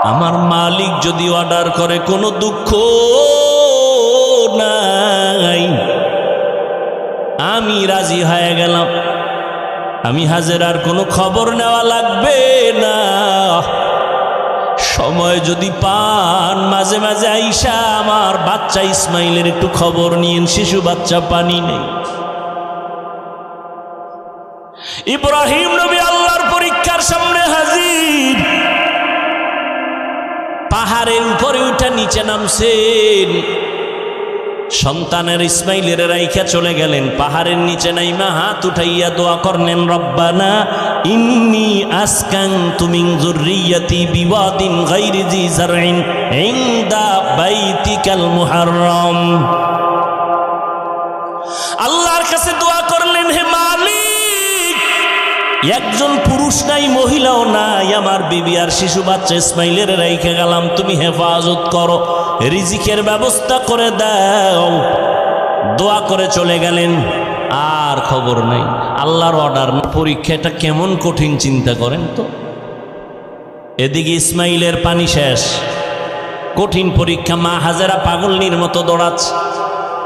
আমার মালিক যদি অর্ডার করে কোনো দুঃখ নাই, আমি রাজি হয়ে গেলাম। আমি হাজেরার কোনো খবর নেওয়া লাগবে না। সময় যদি পান মাঝে মাঝে আইসা আমার বাচ্চা ইসমাইলের একটু খবর নিয়েন, শিশু বাচ্চা পানি নেই। ইব্রাহিম নবী আল্লাহর পরীক্ষার সামনে হাজির। পাহাড়ের উপরে উঠে নিচে নামছেন, সন্তানের ইসমাইলের রাইখা চলে গেলেন। পাহাড়ের নিচে নাইমা হাত উঠাইয়া দোয়া করলেন, রব্বানা ইন্নী আসকানতু মিন যুররিয়্যাতি বিওয়াদিন গায়রি যি যারইন ইনদা বাইতিকাল মুহাররম। আল্লাহর কাছে দোয়া করলেন, হে মালিক, একজন পুরুষ নাই, মহিলাও নাই, আমার বিবি আর শিশু বাচ্চা ইসমাইলের রাইখা গেলাম, তুমি হেফাজত করো, রিজিকের ব্যবস্থা করে দাও। দোয়া করে চলে গেলেন, আর খবর নেই। আল্লাহর অর্ডার। পরীক্ষাটা কেমন কঠিন চিন্তা করেন তো। এদিকে ইসমাইলের পানি শেষ, কঠিন পরীক্ষা। মা হাজেরা পাগলনির মতো দৌড়াচ্ছে,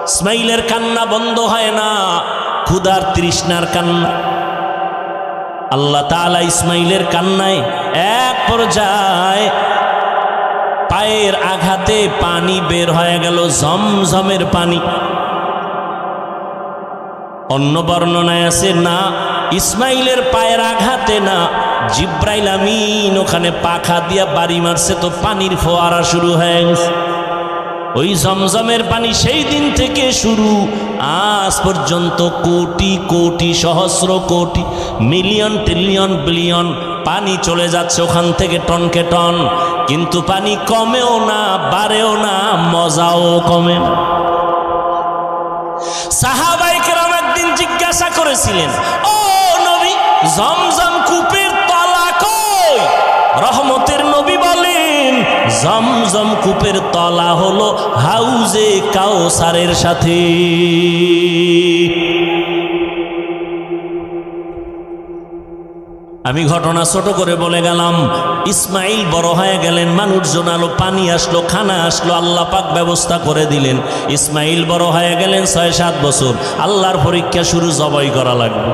ইসমাইলের কান্না বন্ধ হয় না, ক্ষুধার তৃষ্ণার কান্না। আল্লাহ তাআলা ইসমাইলের কান্নায় এক পর্যায়ে পায়ের আঘাতে পানি বের হয়ে গেল, ঝমঝমের পানি। অন্য বর্ণনায় আছে না, ইসমাইলের পায়ের আঘাতে না, জিব্রাইল আমিন ওখানে পাখা দিয়া বাড়ি মারছে, তো পানির ফোয়ারা শুরু হয়ে গেছে। ওই ঝমঝমের পানি সেই দিন থেকে শুরু, আজ পর্যন্ত কোটি কোটি সহস্র কোটি মিলিয়ন ট্রিলিয়ন বিলিয়ন পানি চলে যাচ্ছে ওখান থেকে টনকে টন, কিন্তু পানি কমেও না, বাড়েও না, মজাও কমে না। সাহাবায়ে কেরাম একদিন জিজ্ঞাসা করেছিলেন, ও নবী, জমজম কূপের তলা কই? রহমতের নবী বলেন, জমজম কূপের তলা হলো হাউজে কাউসারের সাথে। আমি ঘটনা ছোট করে বলে গেলাম। ইসমাইল বড় হয়ে গেলেন, মানুষজন আলো, পানি আসলো, খানা আসলো, আল্লাহ পাক ব্যবস্থা করে দিলেন। ইসমাইল বড় হয়ে গেলেন, ৬-৭ বছর। আল্লাহর পরীক্ষা শুরু, জবাই করা লাগবে।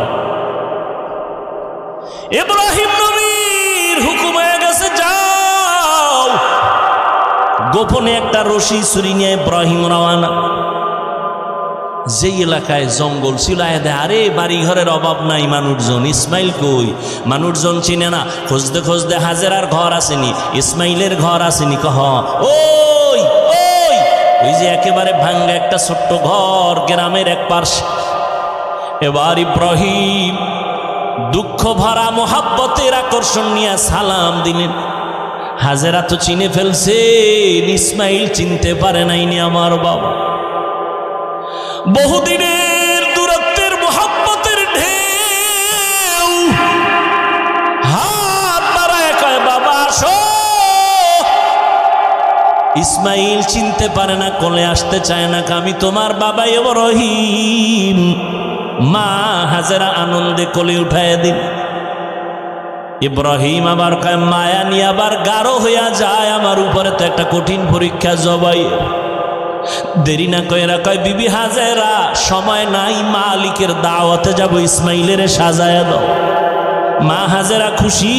ইব্রাহিম নবীর হুকুম হয়ে গেছে, যাও। গোপনে একটা রশি ছুরি নিয়ে ইব্রাহিম রওয়ানা। যেই এলাকায় জঙ্গল ছিল, আরে বাড়ি ঘরের অভাব নাই, মানুষজন। ইসমাইল কই? মানুষজন চিনে না। খুঁজতে খুঁজতে হাজেরার ঘর আসেনি, ইসমাইলের ঘর আসেনি। ওই ওই ওই যে একেবারে ভাঙ্গা একটা ছোট্ট ঘর গ্রামের এক পার্শ্বে। এবার ইব্রাহিম দুঃখ ভরা মোহাব্বতের আকর্ষণ নিয়ে সালাম দিলেন। হাজেরা তো চিনে ফেলছে, ইসমাইল চিনতে পারে নাইনি আমার বাবা। বহুদিনের দূরত্বের মোহাব্বতের ঢেউ, হাত বাড়ায় কয়, বাবা আসো। ইসমাইল চিনতে পারে না, কোলে আসতে চায় না, আমি তোমার বাবা ইব্রাহিম। মা হাজেরা আনন্দে কোলে উঠায় দিন। ইব্রাহিম আবার কয়, মায়া নিয়ে আবার গাঢ় হইয়া যায় আমার উপরে, তো একটা কঠিন পরীক্ষা, জবাই। দেরি না কইরা কয়, বিবি হাজেরা, সময় নাই, মালিকের দাওয়াতে যাব, ইসমাইলের সাজায়া দাও। মা হাজেরা খুশি,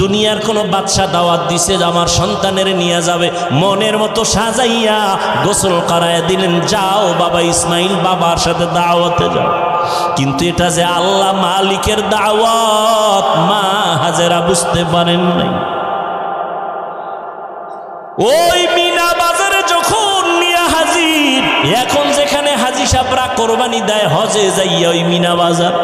দুনিয়ার কোনো বাদশা দাওয়াত দিছে আমার সন্তানের নিয়ে যাবে, মনের মতো সাজাইয়া গোসল করায় দিলেন। যাও বাবা ইসমাইল, বাবার সাথে দাওয়াতে যাও। কিন্তু এটা যে আল্লাহ মালিকের দাওয়াত, মা হাজেরা বুঝতে পারেন নাই। ওই মিনা বাজারে যখন মিয়া হাজির, এখন যেখানে হাজি সাহেবরা কোরবানি দেয় হজে যাইয়া, ওই মিনা বাজার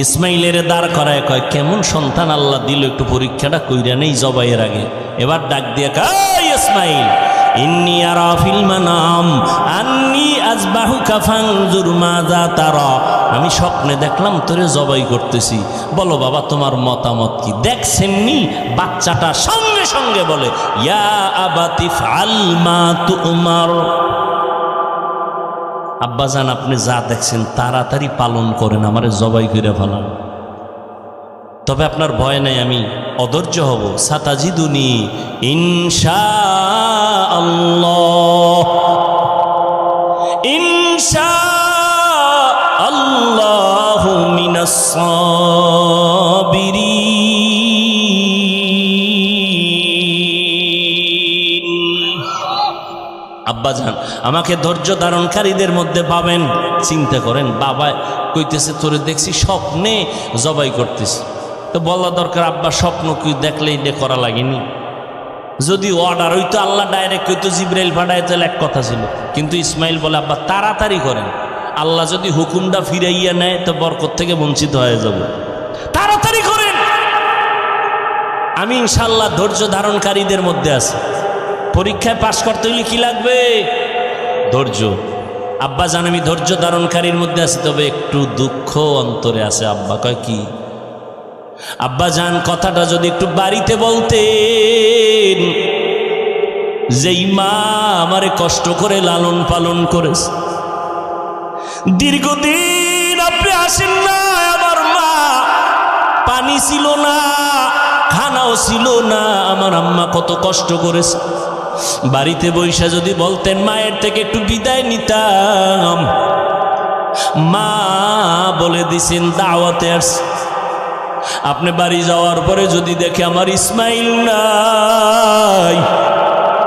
ইসমাইলের দাঁড় করায় কয়, কেমন সন্তান আল্লাহ দিল, একটু পরীক্ষাটা কইরা নেই জবাইয়ের আগে। এবার ডাক দিয়ে কয়, ইসমাইল, ইন্নী আরা ফিল মানাম আন্নী আযবাহুকা ফানজুর মাযা তারা। আমি স্বপ্নে দেখলাম তোরে জবাই করতেছি, বলো বাবা তোমার মতামত কি? দেখছেননি? বাচ্চাটা সঙ্গে সঙ্গে বলে, ইয়া আবাতি ফাল মা তুমার। আব্বাজান, আপনি যা দেখছেন তাড়াতাড়ি পালন করেন, আমারে জবাই করে ফেলান। তবে আপনার ভয় নাই, আমি অধৈর্য হব। সাতাজিদুনি ইনশাআল্লাহ, ইনশাআল্লাহু মিনাস সাবিরিন। আব্বাজান আমাকে ধৈর্য ধারণকারীদের মধ্যে পাবেন। চিন্তা করেন, বাবা কইতেছে তোরে দেখছি স্বপ্নে জবাই করতেছি, তো বলা দরকার আব্বা স্বপ্ন কি দেখলে এটা করা লাগেনি। যদি অর্ডার হইতো আল্লাহ ডাইরেক্ট হইতো জিব্রাইল পাঠায় তাহলে এক কথা ছিল, কিন্তু ইসমাইল বলে আব্বা তাড়াতাড়ি করেন, আল্লাহ যদি হুকুমটা ফিরাইয়া নেয় তো বরকত থেকে বঞ্চিত হয়ে যাব, তাড়াতাড়ি করেন। আমি ইনশাআল্লাহ ধৈর্য ধারণকারীদের মধ্যে আছি। পরীক্ষায় পাশ করতে হলে কি লাগবে? ধৈর্য। আব্বা জান আমি ধৈর্য ধারণকারীর মধ্যে আছি, তবে একটু দুঃখ অন্তরে আছে। আব্বা কয় কি? আব্বা জান কথাটা যদি একটু বাড়িতে বলতেন, যেই মা আমারে কষ্ট করে লালন পালন করেছে, দীর্ঘদিন আপনি আসেন না, আমার মা পানি ছিল না, খানাও ছিল না, আমার আম্মা কত কষ্ট করেছে। বাড়িতে বৈশা যদি বলতেন, মায়ের থেকে একটু বিদায় নিতাম। মা বলে দিছেন দাওয়াতে আসছে। আপনি বাড়ি যাওয়ার পরে যদি দেখে আমার ইসমাইল নাই,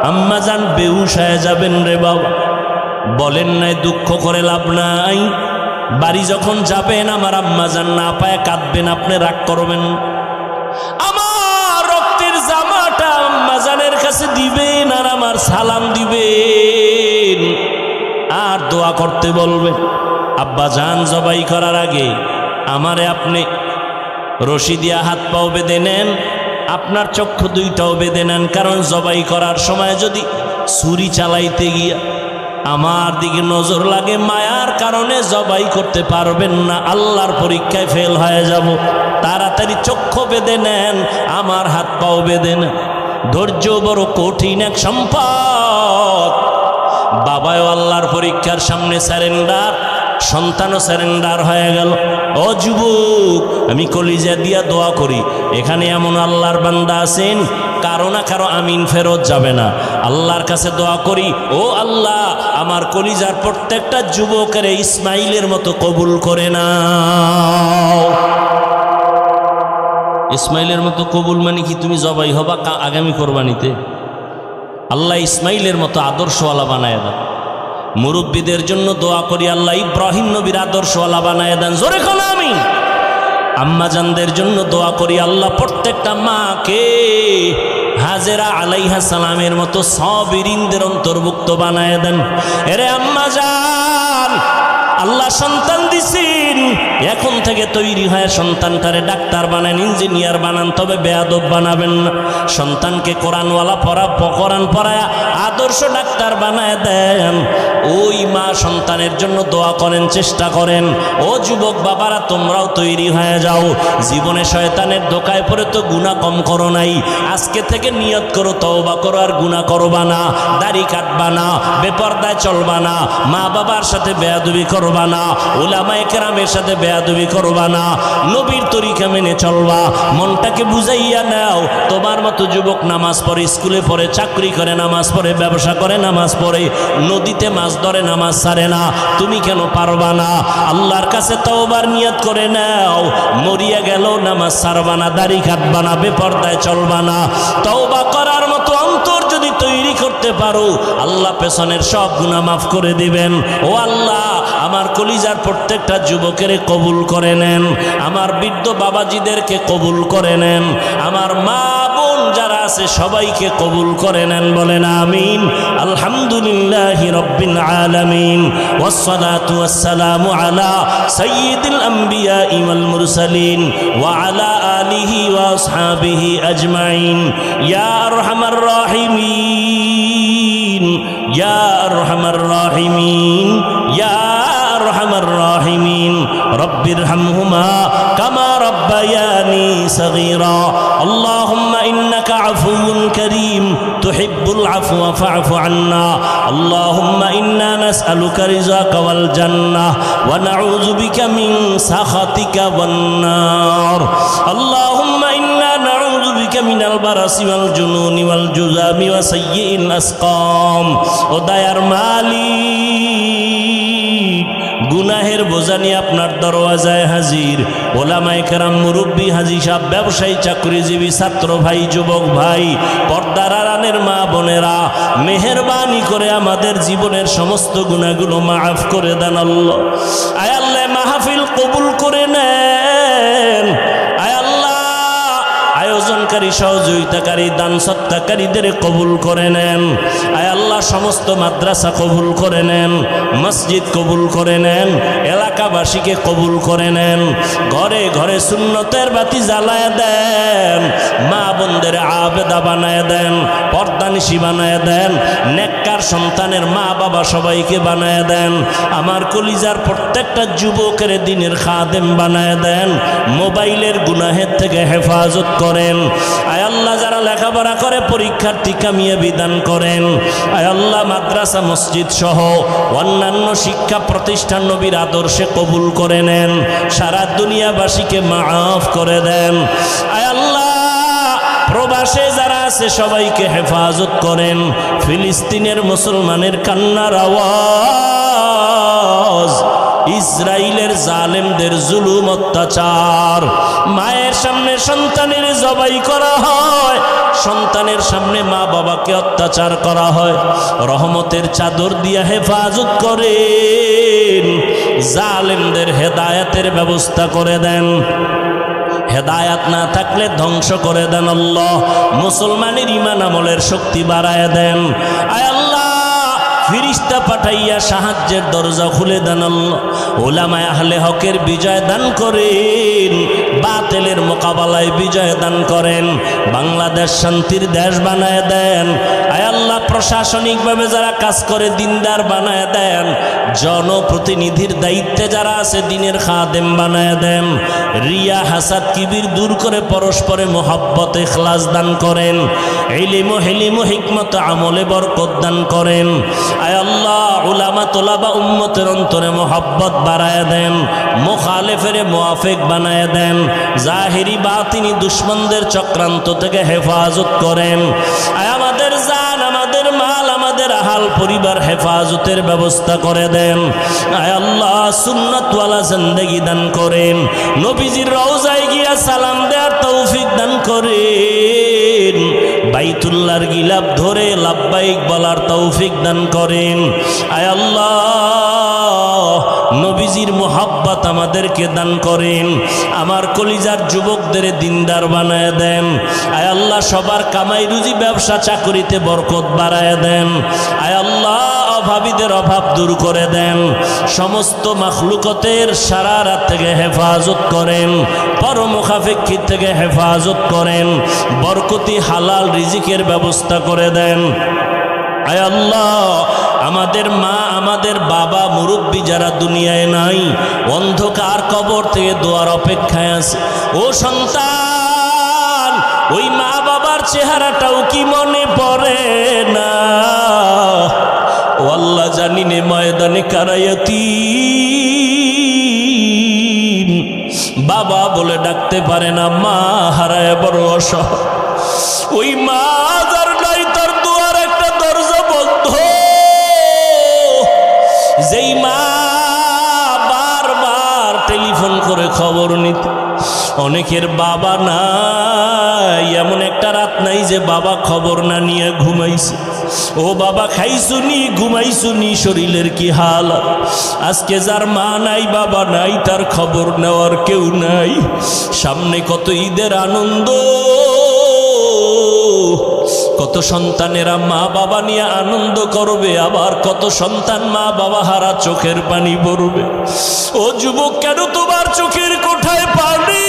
আম্মা জান বেহুশ হয়ে যাবেন রে বাবা। বলেন নাই দুঃখ করে লাভ নাই। বাড়ি যখন যাবেন আমার আম্মা জান না পায় কাঁদবেন, আপনি রাগ করবেন। আমার রক্তের জামাটা আম্মা জানের কাছে দিবেন আর আমার সালাম দিবেন আর দোয়া করতে বলবেন। আব্বা জান জবাই করার আগে আমারে আপনি রশি দিয়া হাত পাও বেঁধে নেন, আপনার চক্ষু দুইটাও বেঁধে নেন, কারণ জবাই করার সময় যদি ছুরি চালাইতে গিয়া আমার দিকে নজর লাগে, মায়ার কারণে জবাই করতে পারবেন না, আল্লাহর পরীক্ষায় ফেল হয়ে যাব। তাড়াতাড়ি চক্ষু বেঁধে নেন, আমার হাত পাও বেঁধে নেন। ধৈর্য বড় কঠিন এক সম্পদ। বাবাও আল্লাহর পরীক্ষার সামনে স্যারেন্ডার, সন্তানও স্যারেন্ডার হয়ে গেল। ও যুবক, আমি কলিজা দিয়া দোয়া করি, এখানে এমন আল্লাহর বান্দা আছেন কারো না কারো আমিন ফেরত যাবে না। আল্লাহর কাছে দোয়া করি, ও আল্লাহ আমার কলিজার প্রত্যেকটা যুবকের ইসমাইলের মতো কবুল করে নাও। ইসমাইলের মতো কবুল মানে কি? তুমি জবাই হবা আগামী কোরবানিতে, আল্লাহ ইসমাইলের মতো আদর্শওয়ালা বানায় দাও। মুরব্বীদের জন্য দোয়া করি, আল্লাহ ইব্রাহিম নবীর আদর্শওয়ালা বানায় দেন। জোরে কোন আমিন। আম্মাজানদের জন্য দোয়া করি, আল্লাহ প্রত্যেকটা মাকে হাজেরা আলাইহা সালামের মতো সাবিরিনদের অন্তর্ভুক্ত বানায় দেন। এরে আম্মাজান, আল্লাহ সন্তান দিছেন, এখন থেকে তৈরি হয় সন্তানটারে ডাক্তার বানান, ইঞ্জিনিয়ার বানান, তবে বেয়াদব বানাবেন না। সন্তানকে কোরআনওয়ালা কোরআন পড়ায় আদর্শ ডাক্তার বানায় দেন। ওই মা সন্তানের জন্য দোয়া করেন, চেষ্টা করেন। ও যুবক বাবারা, তোমরাও তৈরি হয়ে যাও। জীবনে শয়তানের ধোকায় পড়ে তো গুনাহ কম করো নাই, আজকে থেকে নিয়ত করো তওবা করো আর গুনাহ করবা না, দাড়ি কাটবা না, বেপরদায় চলবা না, মা বাবার সাথে বেয়াদবি করবা না, উলামায়ে কেরামের সাথে বেয়াদবি করবা না, নবীর তরিকা মেনে চলবা। মনটাকে বুঝাইয়া নাও। তোমার মতো যুবক নামাজ পড়ে, স্কুলে পড়ে, চাকরি করে নামাজ পড়ে, ব্যবসা করে নামাজ পড়ে, নদীতে মাছ ধরে নামাজ ছাড়ে না, তুমি কেন পারবা না? আল্লাহর কাছে তওবার নিয়ত করে নাও। মরিয়া গেল নামাজ ছাড়বা না, দাড়ি কাটবা না, বেপরদায় চলবা না। তওবা করার মতো অন্তর যদি তৈরি করতে পারো, আল্লাহ পেছনের সব গুনাহ মাফ করে দিবেন। ও আল্লাহ, আমার কলিজার প্রত্যেকটা যুবকের কবুল করে নেন, আমার বৃদ্ধ বাবাজিদেরকে কবুল করে নেন, আমার মা বোন যারা আছে সবাইকে কবুল করে নেন। বলেন আমিন। আলহামদুলিল্লাহি রাব্বিল আলামিন, ওয়াসসালাতু ওয়াসসালামু আলা সাইয়্যিদিল আমবিয়া ওয়াল মুরসালিন ওয়া আলা আলিহি ওয়া আসহাবিহি আজমাইন। ইয়া আরহামার রাহিমিন, ইয়া আরহামার রাহিমিন, ইয়া আরহামার রাহিমিন। রব্বিরহামহুমা কামা রব্বায়ানি সগীরা। আল্লাহুম্মা ইন্নাকা আফুউন কারীম তুহিব্বুল আফওয়া ফা'ফু আন্না। আল্লাহুম্মা ইন্না নাসআলুকা রিযাকা ওয়াল জান্নাহ ওয়া নাউযু বিকা মিন সাখাতিকা ওয়ান নার। আল্লাহুম্মা মিনাল বারাসি ওয়াল জুনুনি ওয়াল জুযামি ওয়া সাইয়্যিল আসকাম। ও দয়ার মালিক, গুনাহের বোঝা নিয়ে আপনার দরওয়াজায় হাজির। ওলামায়ে কেরাম, মুরব্বী, হাজী সাহেব, ব্যবসায়ী, চাকরিজীবী, ছাত্র ভাই, যুবক ভাই, পর্দার আড়ালের মা বোনেরা, মেহেরবানি করে আমাদের জীবনের সমস্ত গুনাহগুলো মাফ করে দেন আল্লাহ। আয় আল্লাহ, মাহফিল কবুল করে নেন। আয় আল্লাহ, আয়োজনকারী, সহযোগিতাকারী, দান সত্তাকারীদের কবুল করে নেন। আয় আল্লাহ, সমস্ত মাদ্রাসা কবুল করে নেন, মসজিদ কবুল করে নেন, এলাকাবাসীকে কবুল করে নেন। ঘরে ঘরে সুন্নতের বাতি জ্বালায় দেন, মা বোনদের আবেদা বানায় দেন, পর্দানিশী বানায় দেন, নেককার সন্তানের মা বাবা সবাইকে বানায় দেন। আমার কলিজার প্রত্যেকটা যুবকের দিনের খাদেম বানায় দেন। মোবাইলের গুনাহের থেকে হেফাজত করেন। আয় আল্লাহ, যারা লেখাপড়া করে পরীক্ষার্থী কামিয়াবি দান করেন। আয় আল্লাহ, মাদ্রাসা, মসজিদ সহ অন্যান্য শিক্ষা প্রতিষ্ঠান নবীর আদর্শে কবুল করে নেন। সারা দুনিয়াবাসীকে মাফ করে দেন। আয় আল্লাহ, প্রবাসে যারা আছে সবাইকে হেফাজত করেন। ফিলিস্তিনের মুসলমানের কান্নার আওয়াজ, ইসরায়েলের জালেমদের জুলুম অত্যাচার, মায়ের সামনে সন্তানের জবাই করা হয়, সন্তানের সামনে মা বাবাকে অত্যাচার করা হয়। রহমতের চাদর দিয়া হেফাজত করেন। জালেমদের হেদায়েতের ব্যবস্থা করে দেন। হেদায়াত না থাকলে ধ্বংস করে দেন আল্লাহ। মুসলমানের ঈমান আমলের শক্তি বাড়ায় দেন। আয় আল্লাহ, ফিরিস্তা পাঠাইয়া সাহায্যের দরজা খুলে দেন আল্লাহ। উলামায়ে আহলে হকের বিজয় দান করেন, বাতিলের মোকাবেলায় বিজয় দান করেন। বাংলাদেশ শান্তির দেশ বানায় দেন। আয় আল্লাহ, প্রশাসনিকভাবে যারা কাজ করে দিনদার বানায় দেন। জনপ্রতিনিধির দায়িত্বে যারা আছে দিনের খাদেম বানায় দেন। রিয়া, হাসাদ, কিবির দূর করে পরস্পরে মোহাব্বত, ইখলাস দান করেন। ইলম, হিলম, হিকমত, আমলে বরকত দান করেন। আয় আল্লাহ, উলামা, তোলাবা, উম্মতের অন্তরে মোহাব্বত বাড়ায় দেন। মুখালেফের মুআফিক বানায় দেন। জাহিরি বাতিনি দুশ্মনদের চক্রান্ত থেকে হেফাজত করেন। আয় আমাদের জান, আমাদের মাল, আমাদের আহাল পরিবার হেফাজতের ব্যবস্থা করে দেন। আয় আল্লাহ, সুন্নাতওয়ালা জিন্দেগি দান করেন। নবীজির রওজায় গিয়া সালাম দেওয়ার তৌফিক দান করেন। বাইতুল্লাহর গিলাফ ধরে লাব্বাইক বলার তৌফিক দান করেন। আয় আল্লাহ, নবীজির মোহাব্বত আমাদেরকে দান করেন। আমার কলিজার যুবকদের দিনদার বানায় দেন। আয় আল্লাহ, সবার কামাই রুজি, ব্যবসা, চাকরিতে বরকত বাড়ায় দেন। আয় আল্লাহ, অভাবীদের অভাব দূর করে দেন। সমস্ত মাখলুকতের সারা রাত থেকে হেফাজত করেন। পরমুখাপেক্ষী থেকে হেফাজত করেন। বরকতি হালাল রিজিকের ব্যবস্থা করে দেন। আয় আল্লাহ, আমাদের মা, আমাদের বাবা, মুরব্বী যারা দুনিয়ায় নাই, অন্ধকার কবর থেকে দোয়ার অপেক্ষায় আছে। ও সন্তান, ওই মা বাবার চেহারাটাও কি মনে পড়ে না? ও আল্লাহ, জানি নে ময়দানে কারায়াতি বাবা বলে ডাকতে পারে না, মা হারায় বড় অসহায়। ওই মা যার নাই, তার দুয়ার একটা দরজা বন্ধ। যেই মা বারবার টেলিফোন করে খবর নিতে, অনেকের বাবা নাই, এমন একটা রাত নাই যে বাবা খবর না নিয়ে ঘুমাইছে। ও বাবা, খাইছুনি, ঘুমাইছুনি, শরীরের কি হাল। আজকে যার মা নাই, বাবা নাই, তার খবর নেওয়ার কেউ নাই। সামনে কত ঈদের আনন্দ, কত সন্তানেরা মা বাবা নিয়ে আনন্দ করবে, আবার কত সন্তান মা বাবা হারা চোখের পানি পড়বে। ও যুবক, কেন তোমার চোখের কোঠায় পানি?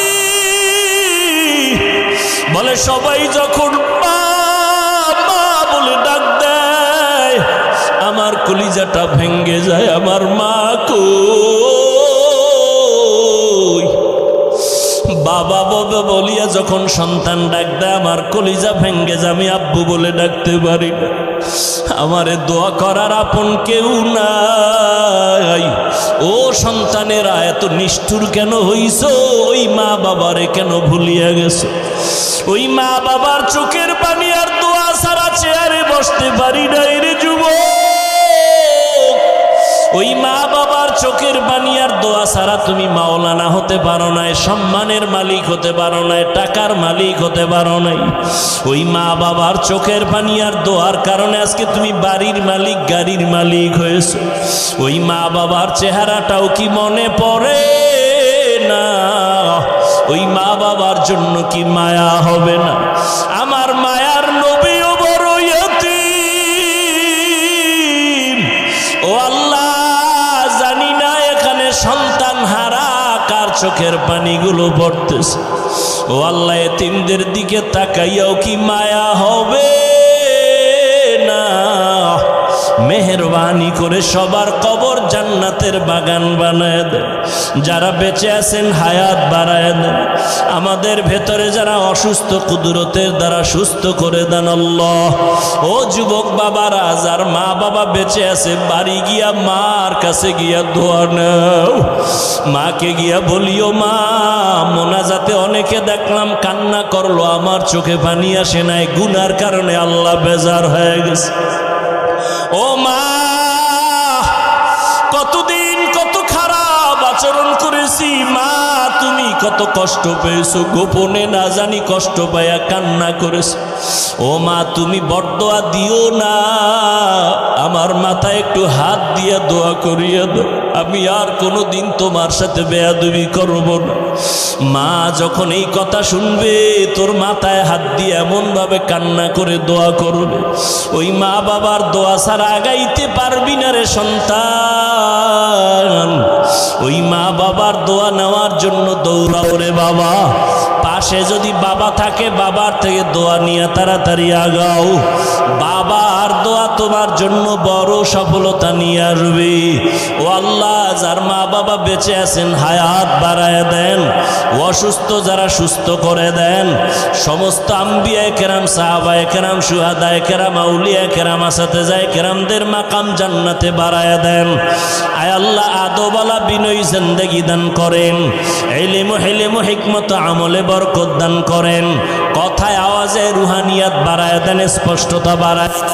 বলে সবাই যখন মা মা বলে ডাক দেয়, আমার কলিজাটা ভেঙ্গে যায়। আমার মা কই? বাবা বাবা বলিয়া যখন সন্তান ডাক দেয়, আমার কলিজা ভেঙ্গে যায়। আমি আব্বু বলে ডাকতে পারি না। আমারে দোয়া করার আপন কেউ নাই। ও সন্তানেরা, এত নিষ্ঠুর কেন হইছো? ওই মা বাবারে কেন ভুলিয়া গেছো? ওই মা বাবার চোখের পানি আর দোয়া ছাড়া চেয়ারে বসতে পারি নাই রে যুবক। ওই মা বাবার চোখের পানি আর দোয়া ছাড়া তুমি মাওলানা হতে পারো নাই, সম্মানের মালিক হতে পারো নাই, টাকার মালিক হতে পারো নাই। ওই মা বাবার চোখের পানি আর দোয়ার কারণে আজকে তুমি বাড়ির মালিক, গাড়ির মালিক হয়েছো। ওই মা বাবার চেহারাটাও কি মনে পড়ে না? ওই মা বাবার জন্য কি মায়া হবে না? আমার মায়ার নবীও বড় ইয়তীম। ও আল্লাহ, জানি না এখানে সন্তান হারা কার চোখের পানিগুলো পড়তেছে। ও আল্লাহ, এতিমদের দিকে তাকাইয়াও কি মায়া হবে না? মেহেরবানি করে সবার কবর জান্নাতের বাগান বানায় দেন। যারা বেঁচে আছেন হায়াত বাড়ায় দেন। আমাদের ভেতরে যারা অসুস্থ কুদরতের দ্বারা সুস্থ করে দেন আল্লাহ। ও যুবক বাবারা, যার মা বাবা বেঁচে আছে, বাড়ি গিয়া মার কাছে গিয়া দোয়া নাও। মাকে গিয়া বলিও, মা, মোনাজাতে অনেকে দেখলাম কান্না করলো, আমার চোখে পানি আসে নাই, গুনার কারণে আল্লাহ বেজার হয়ে গেছে। ও মা, কতদিন কত খারাপ আচরণ করেছি, মা তুমি কত কষ্ট পেয়েছো, গোপনে না জানি কষ্ট পাইয়া কান্না করেছো। ও মা, তুমি বরদোয়া দিও না, আমার মাথায় একটু হাত দিয়ে দোয়া করিয়ে দাও, আমি আর কোনোদিন তোমার সাথে বেয়াদবি করব না। মা যখন এই কথা শুনবে, তোর মাথায় হাত দিয়ে এমন ভাবে কান্না করে দোয়া করবে, ওই মা বাবার দোয়া ছাড়া আগাইতে পারবি না রে সন্তান। ওই মা বাবার দোয়া নেওয়ার জন্য দৌড়াও রে বাবা। পাশে যদি বাবা থাকে, বাবার থেকে দোয়া নিয়ে তাড়াতাড়ি আগাও। বাবার দোয়া তোমার জন্য বড় সফলতা নিয়ে আসবে। ও আল্লাহ, যার মা বাবা বেঁচে আছেন হায়াত বাড়ায় দেন, অসুস্থ যারা সুস্থ করে দেন। সমস্ত আম্বিয়া কেরাম, সাহাবায়ে কেরাম, শুহাদায়ে কেরাম, আউলিয়া কেরাম, আসাতেজায়ে কেরামদের মাকাম জান্নাতে বাড়ায় দেন। আয় আল্লাহ, আদবালা বিনয়ী জিন্দেগি দান করেন, ইলম ও হিলম ও হিকমত আমলে বরকত দান করেন, কথায় আওয়াজে রুহানিয়াত বাড়ায় দেন, স্পষ্টতা বাড়ায় দেন।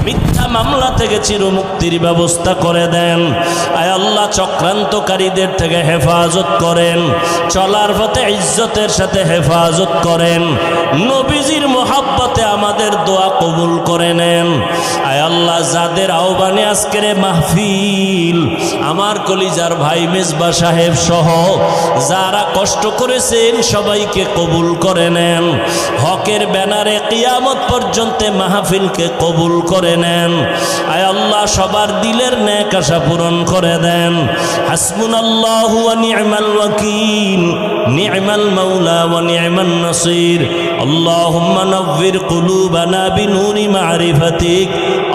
মিথ্যা মামলা থেকে চিরমুক্তির ব্যবস্থা করে দেন। আয় আল্লাহ, চক্রান্তকারীদের থেকে হেফাজত করেন, চলার পথে ইজ্জতের সাথে হেফাজত করেন। নবীজির মোহাব্বতে আমাদের দোয়া কবুল করে নেন। আয় আল্লাহ, যাদের আহ্বানে আজকের মাহফিল, আমার কলিজার ভাই মেজবা সাহেব সহ যারা কষ্ট করেছেন, সবাইকে কবুল করে নেন। হকের ব্যানারে কিয়ামত পর্যন্ত মাহফিলকে কবুল করে নেন। আয় আল্লাহ, সবার দিলের নেক আশা পূরণ করে দেন। হাসবুনাল্লাহু ওয়া নি'মাল ওয়াকিল, নি'মাল মাওলা ওয়া নি'মান নাসির। আল্লাহুম্মা নাవ్বির কুলুবানা বিনুরি মা'রিফাতিক,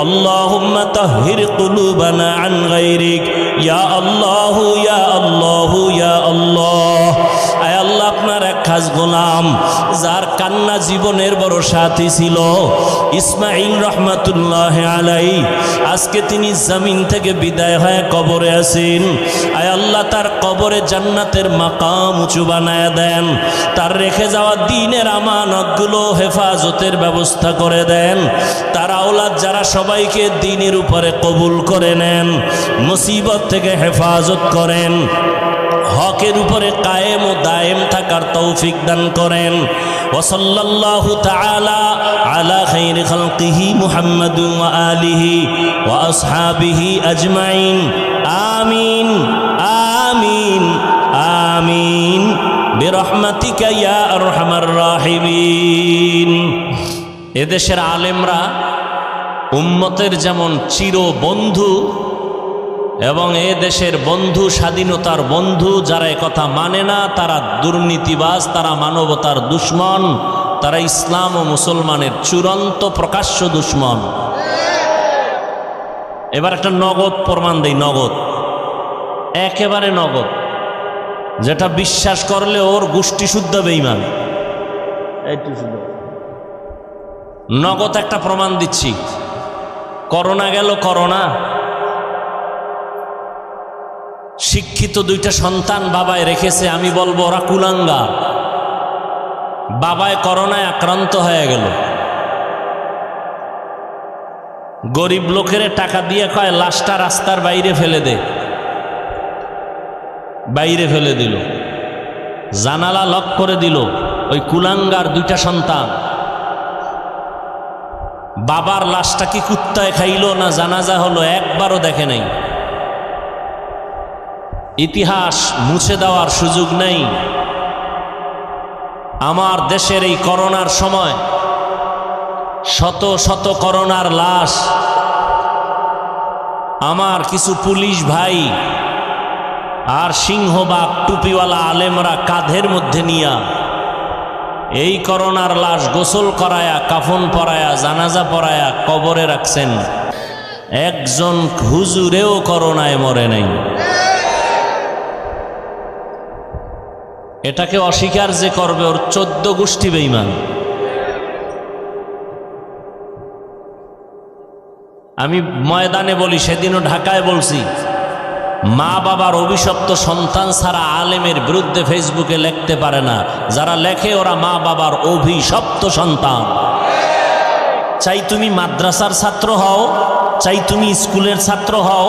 আল্লাহুম্মা তাহহির কুলুবানা আন গায়রিক, ইয়া আল্লাহু ইয়া আল্লাহু ইয়া আল্লাহ। আয় আল্লাহ, আপনার এক খাস গোলাম, যার কান্না জীবনের বড় সাথী ছিল, ইসমাইল রহমাতুল্লাহ আলাইহি, আজকে তিনি জমিন থেকে বিদায় হয়ে কবরে আছেন। আয় আল্লাহ, তার কবরে জান্নাতের মাকাম উঁচু বানায় দেন। তার রেখে যাওয়া দ্বীনের আমানতগুলো হেফাজতের ব্যবস্থা করে দেন। তার আওলাদ যারা, সবাইকে দ্বীনের উপরে কবুল করে নেন, মুসিবত থেকে হেফাজত করেন, হকের উপরে কায়েম ও দায়েম থাকার তৌফিক দান করেন। ওয়া সাল্লাল্লাহু তাআলা আলা খাইরি খালকিহি মুহাম্মাদিন ওয়া আলিহি ওয়া আসহাবিহি আজমাইন। আমিন আমিন আমিন বিরহমাতিকা ইয়া আরহামার রাহিমিন। এদেশের আলেমরা উম্মতের যেমন চির বন্ধু, এবং এ দেশের বন্ধু, স্বাধীনতার বন্ধু, যারা একথা মানে না তারা দুর্নীতিবাজ, তারা মানবতার দুশ্মন, তারা ইসলাম ও মুসলমানের চূড়ান্ত প্রকাশ্য দুশ্মন। এবার একটা নগদ প্রমাণ দেই, নগদ, একেবারে নগদ, যেটা বিশ্বাস করলে ওর গোষ্ঠী শুদ্ধ বেঈমান। এইটু শুদ্ধ নগদ একটা প্রমাণ দিচ্ছি। করোনা গেল, করোনা শিক্ষিত দুইটা সন্তান বাবায় রেখেছে, আমি বলবো ওরা কুলাঙ্গার। বাবায় করোনায় আক্রান্ত হয়ে গেল, গরিব লোকের টাকা দিয়ে কয় লাশটা রাস্তার বাইরে ফেলে দে, বাইরে ফেলে দিল, জানালা লক করে দিল। ওই কুলাঙ্গার দুইটা সন্তান। বাবার লাশটা কি কুত্তায় খাইলো না জানাজা হলো একবারও দেখে নাই। ইতিহাস মুছে দেওয়ার সুযোগ নেই। আমার দেশের এই করোনার সময় শত শত করোনার লাশ আমার কিছু পুলিশ ভাই আর সিংহবাগ টুপিওয়ালা আলেমরা কাঁধের মধ্যে নিয়া এই করোনার লাশ গোসল করায়া, কাফন পরায়া, জানাজা পরায়া কবরে রাখছেন। একজন হুজুরেও করোনায় মরে নাই। এটাকে অস্বীকার যে করবে ওর 14 গোষ্ঠী বেঈমান। আমি ময়দানে বলি, সেদিনও ঢাকায় বলছি, মা বাবার অভিশপ্ত সন্তান ছাড়া আলেমের বিরুদ্ধে ফেসবুকে লিখতে পারে না। যারা লেখে ওরা মা বাবার অভিশপ্ত সন্তান। চাই তুমি মাদ্রাসার ছাত্র হও, চাই তুমি স্কুলের ছাত্র হও,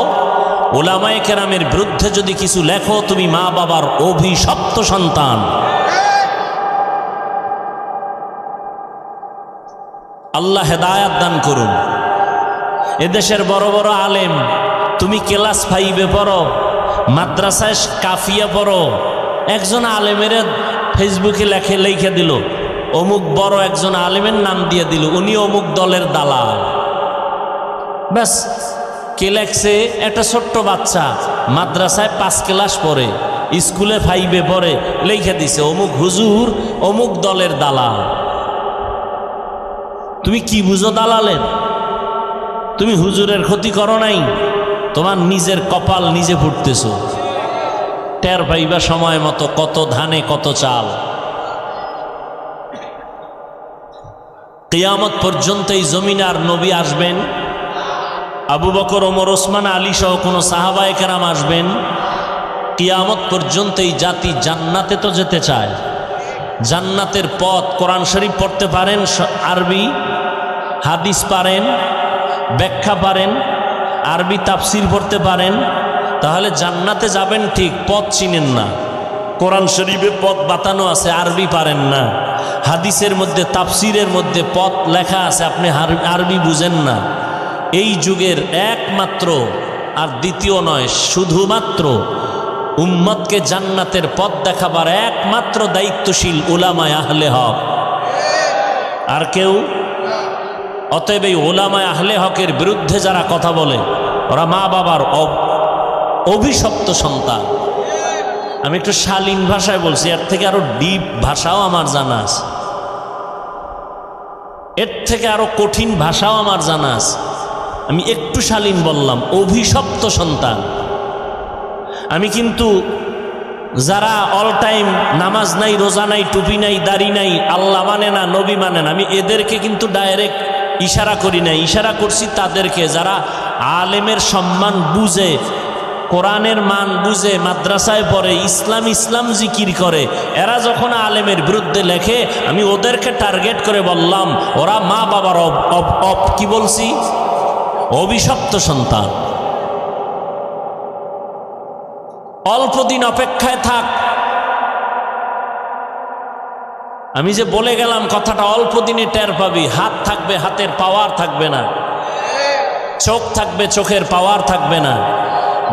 ওলামায়ে কেরামের বিরুদ্ধে যদি কিছু লেখো তুমি মা বাবার অভিশপ্ত সন্তান। আল্লাহ হেদায়াত দান করুন। এদেশের বড় বড় আলেম, তুমি ক্লাস 5-এ পড়ো, মাদ্রাসায় কাফিয়া পড়ো, একজন আলেমের ফেসবুকে লিখে দিল, অমুক বড় একজন আলেমের নাম দিয়ে দিল, উনি অমুক দলের দালাল। ব্যাস, কে লেখছে? একটা ছোট্ট বাচ্চা মাদ্রাসায় 5 ক্লাস পড়ে, স্কুলে 5-এ পড়ে, লিখে দিছে অমুক হুজুর অমুক দলের দালাল। তুমি কি বুঝো দালালের? তুমি হুজুরের ক্ষতি করো নাই, তোমার নিজের কপাল নিজে ফুটতেছ। টের পাইবা সময় মতো কত ধানে কত চাল। কিয়ামত পর্যন্ত এই জমিনে আর নবী আসবেন, আবু বকর, ওমর, ওসমান, আলী সহ কোনো সাহাবায়ে কেরাম আসবেন? কিয়ামত পর্যন্ত এই জাতি জান্নাতে তো যেতে চায়। জান্নাতের পথ, কোরআন শরীফ পড়তে পারেন, আরবি হাদিস পারেন, ব্যাখ্যা পারেন, আরবি তাফসির পড়তে পারেন, তাহলে জান্নাতে যাবেন ঠিক, পথ চিনেন না। কোরআন শরীফে পথ বাতানো আছে, আরবি পারেন না। হাদিসের মধ্যে, তাফসিরের মধ্যে পথ লেখা আছে, আপনি আরবি বুঝেন না। এই যুগের একমাত্র আর দ্বিতীয় নয়, শুধুমাত্র উম্মতকে জান্নাতের পথ দেখাবার একমাত্র দায়িত্বশীল উলামায়ে আহলে হক, আর কেউ। অতএব এই উলামায়ে আহলে হকের বিরুদ্ধে যারা কথা বলে ওরা মা বাবার অভিশপ্ত সন্তান। আমি একটু শালীন ভাষায় বলছি, এর থেকে আরো ডিপ ভাষাও আমার জানা আছে, এর থেকে আরো কঠিন ভাষাও আমার জানা আছে। আমি একটু শালীন বললাম, অভিশপ্ত সন্তান। আমি কিন্তু যারা অল টাইম নামাজ নাই, রোজা নাই, টুপি নাই, দাড়ি নাই, আল্লাহ মানে না, নবী মানে না, আমি এদেরকে কিন্তু ডাইরেক্ট ইশারা করি না। ইশারা করছি তাদেরকে যারা আলেমের সম্মান বুঝে, কোরআনের মান বুঝে, মাদ্রাসায় পড়ে, ইসলাম জিকির করে। এরা যখন আলেমের বিরুদ্ধে লেখে, আমি ওদেরকে টার্গেট করে বললাম ওরা মা বাবার কি বলছি, অভিশপ্ত সন্তান। অল্প দিন অপেক্ষায় থাক। আমি যে বলে গেলাম কথাটা, অল্প দিনে টের পাবি। হাত থাকবে, হাতের পাওয়ার থাকবে না। চোখ থাকবে, চোখের পাওয়ার থাকবে না।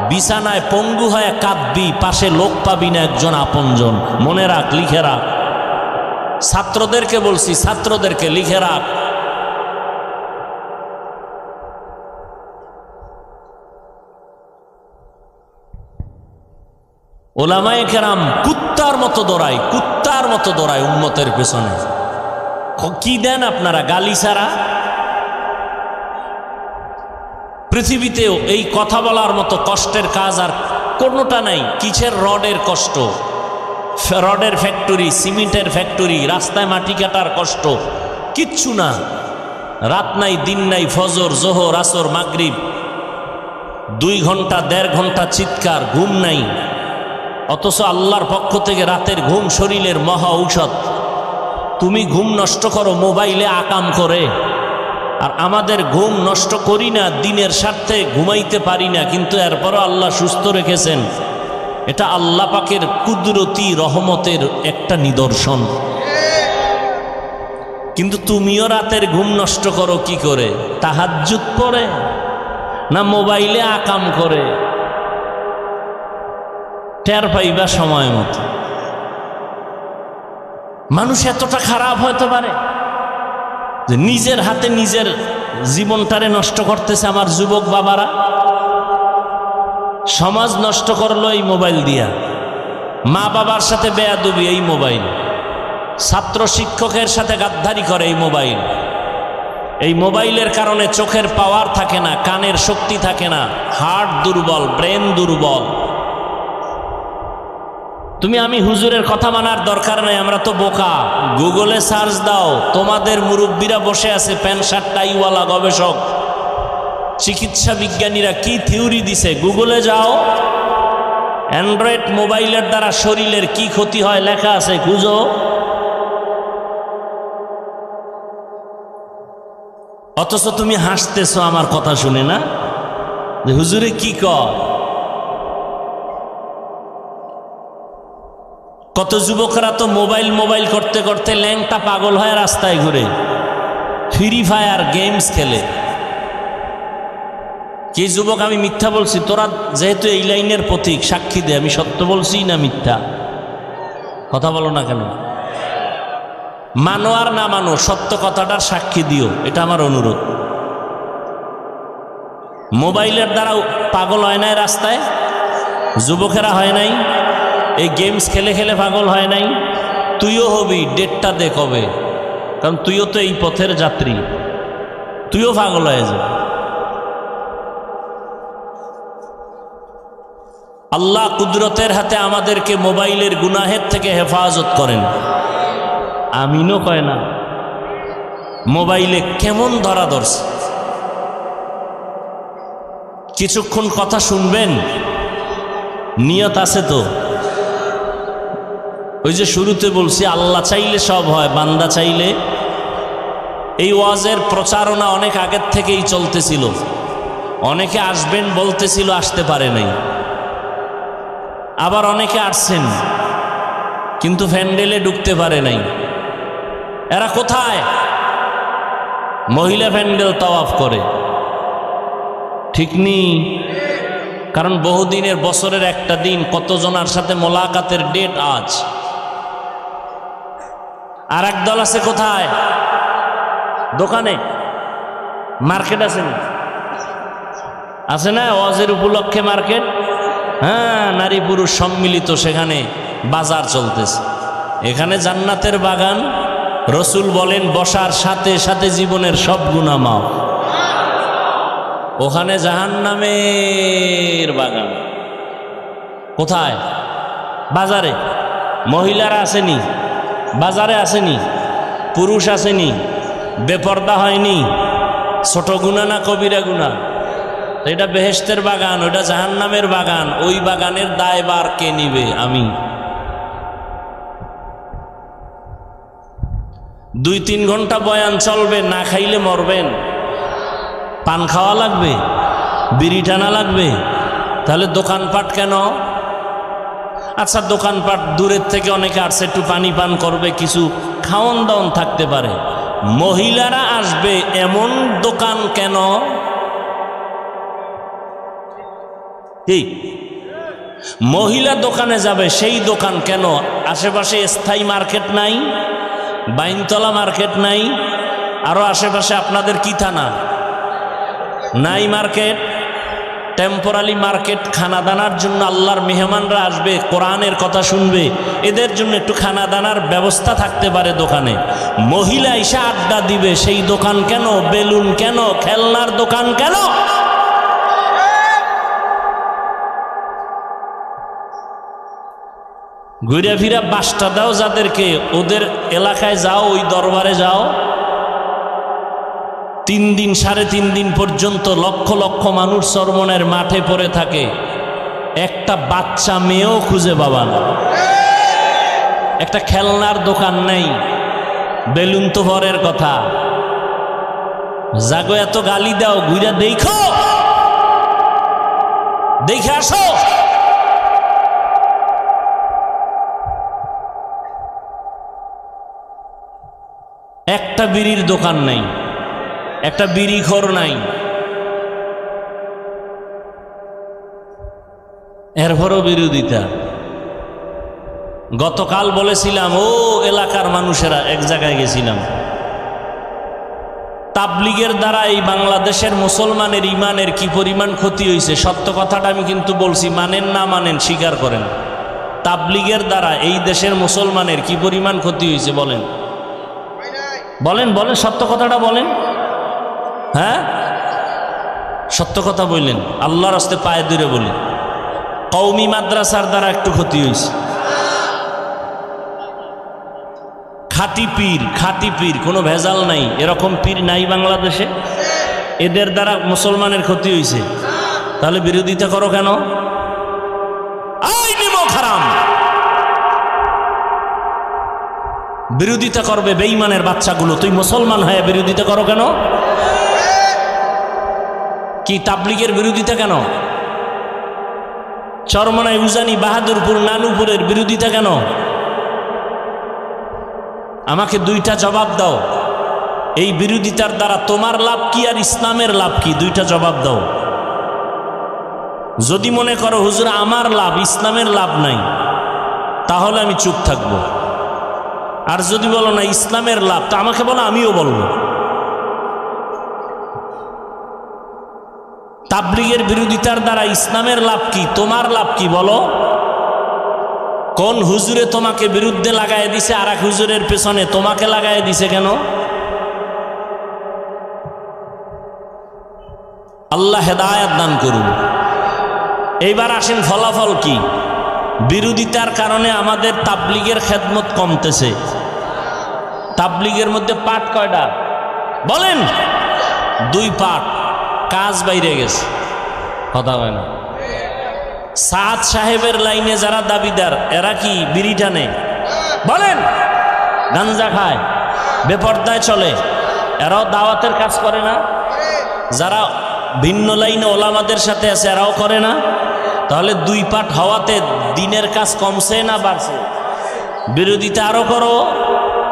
বিছানায় পঙ্গু হয়ে কাঁদবি, পাশে লোক পাবি না একজন আপনজন। মনে রাখ, লিখে রাখ। ছাত্রদেরকে বলছি, ছাত্রদেরকে লিখে রাখ। ওলামায়ে কেরাম কুত্তার মতো দৌড়ায়, কুত্তার মতো দৌড়ায় উম্মতের পেছনে। কি দেন আপনারা? গালি ছাড়া। পৃথিবীতেও এই কথা বলার মতো কষ্টের কাজ আর কোনোটা নাই। কিসের? রডের কষ্ট, রডের ফ্যাক্টরি, সিমেন্টের ফ্যাক্টরি, রাস্তায় মাটি কাটার কষ্ট, কিচ্ছু না। রাত নাই, দিন নাই, ফজর, জোহর, আসর, মাগরিব, 2 ঘন্টা 1.5 ঘন্টা চিৎকার, ঘুম নাই, অথচ আল্লাহর পক্ষ থেকে রাতের ঘুম শরীরের মহা ঔষধ। তুমি ঘুম নষ্ট করো মোবাইলে আকাম করে, আর আমাদের ঘুম নষ্ট করি না, দিনের স্বার্থে ঘুমাইতে পারি না, কিন্তু এরপরও আল্লাহ সুস্থ রেখেছেন। এটা আল্লাহ পাকের কুদরতি রহমতের একটা নিদর্শন। কিন্তু তুমিও রাতের ঘুম নষ্ট করো কি করে? তাহাজ্জুদ পড়ে না মোবাইলে আকাম করে? টের পাইবা সময় মতো। মানুষ এতটা খারাপ হতে পারে যে নিজের হাতে নিজের জীবনটারে নষ্ট করতেছে। আমার যুবক বাবারা, সমাজ নষ্ট করলো এই মোবাইল দিয়া, মা বাবার সাথে বেয়াদবি এই মোবাইল, ছাত্র শিক্ষকের সাথে গাদ্দারি করে এই মোবাইল। এই মোবাইলের কারণে চোখের পাওয়ার থাকে না, কানের শক্তি থাকে না, হার্ট দুর্বল, ব্রেন দুর্বল। তুমি আমি হুজুরের কথা মানার দরকার নাই, আমরা তো বোকা। গুগলে সার্চ দাও, তোমাদের মুরব্বীরা বসে আছে প্যান্ট শার্ট টাইওয়ালা গবেষক, চিকিৎসা বিজ্ঞানীরা কি থিওরি দিছে, গুগলে যাও। অ্যান্ড্রয়েড মোবাইলের দ্বারা শরীরের কি ক্ষতি হয় লেখা আছে, খুঁজো। অথচ তুমি হাসতেছো আমার কথা শুনে না, যে হুজুরে কি কয়। কত যুবকরা তো মোবাইল করতে করতে ল্যাংটা পাগল হয় রাস্তায় ঘুরে, ফ্রি ফায়ার গেমস খেলে। কি যুবক, আমি মিথ্যা বলছি? তোরা যেহেতু এই লাইনের প্রতীক, সাক্ষী দে আমি সত্য বলছি না মিথ্যা। কথা বলো না কেন? মানো আর না মানো, সত্য কথাটার সাক্ষী দিও, এটা আমার অনুরোধ। মোবাইলের দ্বারা পাগল হয় নাই রাস্তায়? যুবকেরা হয় নাই? এই গেমস খেলে খেলে পাগল হয় নাই? তুইও হবি, ডেটটা দে কবে, কারণ তুইও তো এই পথের যাত্রী, তুইও পাগল হয়ে যা। আল্লাহ কুদরতের হাতে আমাদেরকে মোবাইলের গুনাহের থেকে হেফাজত করেন। আমিনও কয় না। মোবাইলে কেমন ধরা ধরছে, কিছুক্ষণ কথা শুনবেন, নিয়ত আছে তো? ওই যে শুরুতে বলছি, আল্লাহ চাইলে সব হয়, বান্দা চাইলে। এই ওয়াজের প্রচারণা অনেক আগের থেকেই চলতেছিল, অনেকে আসবেন বলতেছিল, আসতে পারে নাই। আবার অনেকে আসছেন কিন্তু প্যান্ডেলে ঢুকতে পারে নাই। এরা কোথায়? মহিলা প্যান্ডেল তাওয়াফ করে, ঠিক নেই? কারণ বহুদিনের, বছরের একটা দিন, কতজনার সাথে মোলাকাতের ডেট আজ। আর এক দল আছে কোথায়? দোকানে, মার্কেট আছে না? আছে না ওয়াজের উপলক্ষে মার্কেট? হ্যাঁ, নারী পুরুষ সম্মিলিত, সেখানে বাজার চলতেছে। এখানে জান্নাতের বাগান, রসুল বলেন বসার সাথে সাথে জীবনের সব গুনাহ মাফ। ওখানে জাহান্নামের বাগান। কোথায়? বাজারে। মহিলারা আসেনি, বাজারে আসেনি, পুরুষ আসেনি, বেপর্দা হয়নি, ছোট গুনাহ না কবিরা গুনাহ? এটা বেহেশতের বাগান, ওটা জাহান্নামের বাগান। ওই বাগানের দায়ভার কে নিবে? আমি। 2-3 ঘন্টা বয়ান চলবে, না খাইলে মরবেন। পান খাওয়া লাগবে, বিড়ি টানা লাগবে, তাহলে দোকানপাট কেন? আচ্ছা, দোকানপাট দূরের থেকে অনেকে আসছে, একটু পানি পান করবে, কিছু খাওয়ন দাওন থাকতে পারে। মহিলারা আসবে এমন দোকান কেন? ঠিক, মহিলা দোকানে যাবে সেই দোকান কেন? আশেপাশে স্থায়ী মার্কেট নাই? বাইনতলা মার্কেট নাই? আরো আশেপাশে আপনাদের কি থানা নাই মার্কেট? টেম্পোরারি মার্কেট, খানা দানার জন্য আল্লাহর মেহমানরা আসবে, কোরআনের কথা শুনবে, এদের জন্য একটু খানা দানার ব্যবস্থা থাকতে পারে দোকানে। মহিলা এসে আড্ডা দিবে, সেই দোকান কেন? বেলুন কেন? খেলনার দোকান কেন? ঘুরে ফিরা বাসটা দাও যাদেরকে, ওদের এলাকায় যাও, ওই দরবারে যাও, 3 দিন 3.5 দিন পর্যন্ত লক্ষ লক্ষ মানুষ চরমনের মাঠে পড়ে থাকে, একটা বাচ্চা মেয়েও খুঁজে পাবা না, একটা খেলনার দোকান নেই, বেলুন তো পরের কথা। জাগো এত গালি দাও, ঘুরা দেখো, দেখে আসো। একটা বিড়ির দোকান নাই, একটা বিড়িখোর নাই, এরপরও বিরোধিতা। গতকাল বলেছিলাম, ও এলাকার মানুষেরা, এক জায়গায় গেছিলাম, তাবলিগের দ্বারা এই বাংলাদেশের মুসলমানের ইমানের কি পরিমাণ ক্ষতি হয়েছে, সত্য কথাটা আমি কিন্তু বলছি, মানেন না মানেন স্বীকার করেন। তাবলিগের দ্বারা এই দেশের মুসলমানের কি পরিমাণ ক্ষতি হয়েছে বলেন, বলেন বলেন, সত্য কথাটা বলেন। হ্যাঁ, সত্য কথা বললেন, আল্লাহর রাস্তে পায়ে দূরে বলি, কওমি মাদ্রাসার দ্বারা একটু ক্ষতি হয়েছে। খাঁটি পীর, কোনো ভেজাল নাই, এরকম পীর নাই বাংলাদেশে। এদের দ্বারা মুসলমানের ক্ষতি হয়েছে, তাহলে বিরোধিতা করো কেন? হারাম, বিরোধিতা করবে বেঈমানের বাচ্চাগুলো, তুই মুসলমান হয়ে বিরোধিতা করো কেন? কি তাবলিগের বিরোধিতা কেন? চরমনাই, উজানি, বাহাদুরপুর, নানুপুরের বিরোধিতা কেন? আমাকে 2টা জবাব দাও, এই বিরোধিতার দ্বারা তোমার লাভ কি আর ইসলামের লাভ কি? 2টা জবাব দাও। যদি মনে করো হুজুর আমার লাভ, ইসলামের লাভ নাই, তাহলে আমি চুপ থাকব। আর যদি বলো না ইসলামের লাভ, তা আমাকে বলো, আমিও বলবো। তাবলিগের বিরোধিতার দ্বারা ইসলামের লাভ কি, তোমার লাভ কি বলো? কোন হুজুরে তোমাকে বিরুদ্ধে লাগাই দিছে, আর এক হুজুরের পেছনে তোমাকে লাগাই দিছে কেন? আল্লাহ হেদায়েত দান করুন। এইবার আসেন ফলাফল কি? বিরোধিতার কারণে আমাদের তাবলিগের খেদমত কমতেছে। তাবলিগের মধ্যে পাঠ কয়টা বলেন? 2 পাঠ, কাজ বাইরে গেছে, কথা হয় না। সাদ সাহেবের লাইনে যারা দাবিদার, এরা কি বিড়ি টানে বলেন, গাঞ্জা খায়, বেপর্দায় চলে, এরাও দাওয়াতের কাজ করে না? যারা ভিন্ন লাইনে ওলামাদের সাথে আছে, এরাও করে না? তাহলে 2 পাঠ হওয়াতে দিনের কাজ কমছে না বাড়ছে? বিরোধিতা আরো করো,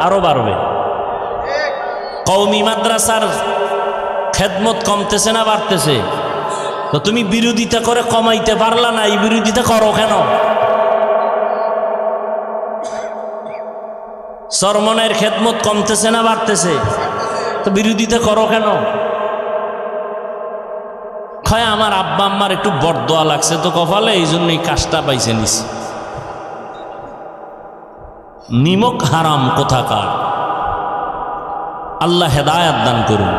আরো বাড়বে। কওমি মাদ্রাসার খেদমত কমতেছে না বাড়তেছে? তো তুমি বিরোধিতা করে কমাইতে পারলা না, এই বিরোধিতা করো কেন? চরমনের খেদমত কমতেছে না বাড়তেছে? তো বিরোধিতা করো কেন? হয় আমার আব্বা আম্মার একটু বরদোয়া লাগছে তো কপালে, এই জন্যই কাজটা পাইছে নিস। নিমক হারাম কোথাকার। আল্লাহ হেদায়েত দান করুন।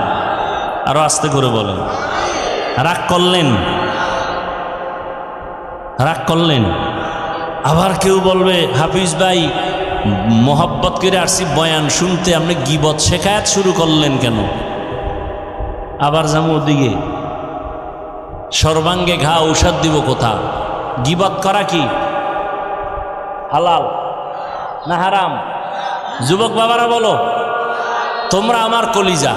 আরো আস্তে করে বলেন। রাগ করলেন, রাগ করলেন। আবার কেউ বলবে হাফিজ ভাই মোহাব্বত করে আসছি বয়ান শুনতে, আপনি গীবত শেখায়াত শুরু করলেন কেন? আবার যাবো ওদিকে, সর্বাঙ্গে ঘা ঔষধ দিব কোথা? গীবত করা কি হালাল না হারাম? যুবক বাবারা বলো, তোমরা আমার কলিজা।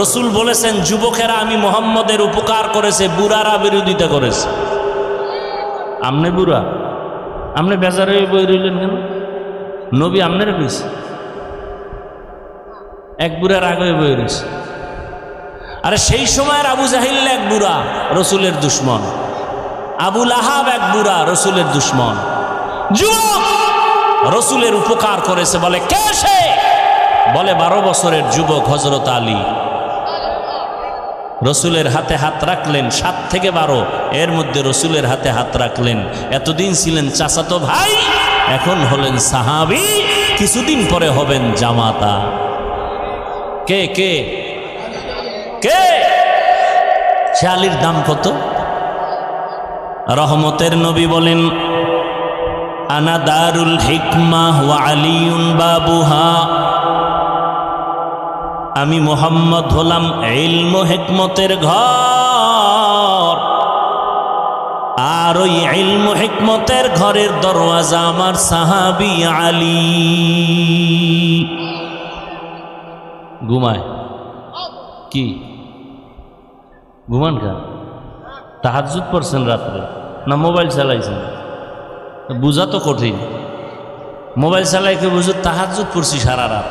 রসুল বলেছেন যুবকেরা আমি মোহাম্মদের উপকার করেছে, বুড়ারা বিরোধিতা করেছে। আমনে বুড়া, আমনে বেজার হয়ে বই রইলেন কেন? নবী আমনের কইছে, এক বুড়ার আগে বই রয়েছে। আরে সেই সময়ের আবু জাহিল এক বুড়া, রসুলের দুশ্মন। আবু লাহাব এক বুড়া, রসুলের দুশ্মন। যুবক রসুলের উপকার করেছে, বলে কে সে? বলে 12 বছরের যুবক হযরত আলী। রসুলের হাতে হাত রাখলেন, 7 থেকে 12 এর মধ্যে রসুলের হাতে হাত রাখলেন। এতদিন ছিলেন চাচাতো ভাই, এখন হলেন সাহাবী, কিছুদিন পরে হবেন জামাতা। কে কে কে? সে আলীর দাম কত? রহমতের নবী বলেন আনা দারুল হিকমাহ ওয়া আলিউন বাবুহা। আমি মুহাম্মদ হলাম ইলম ও হিকমতের ঘর, আর ওই ইলম ও হিকমতের ঘরের দরওয়াজা আমার সাহাবী আলী। ঘুমায় কি ঘুমান খা? তাহাজ্জুদ পড়ছেন রাত্রে না মোবাইল চালাইছেন? বুঝা তো কঠিন। মোবাইল চালাইকে বুঝো তাহাজ্জুদ পড়ছি সারা রাত।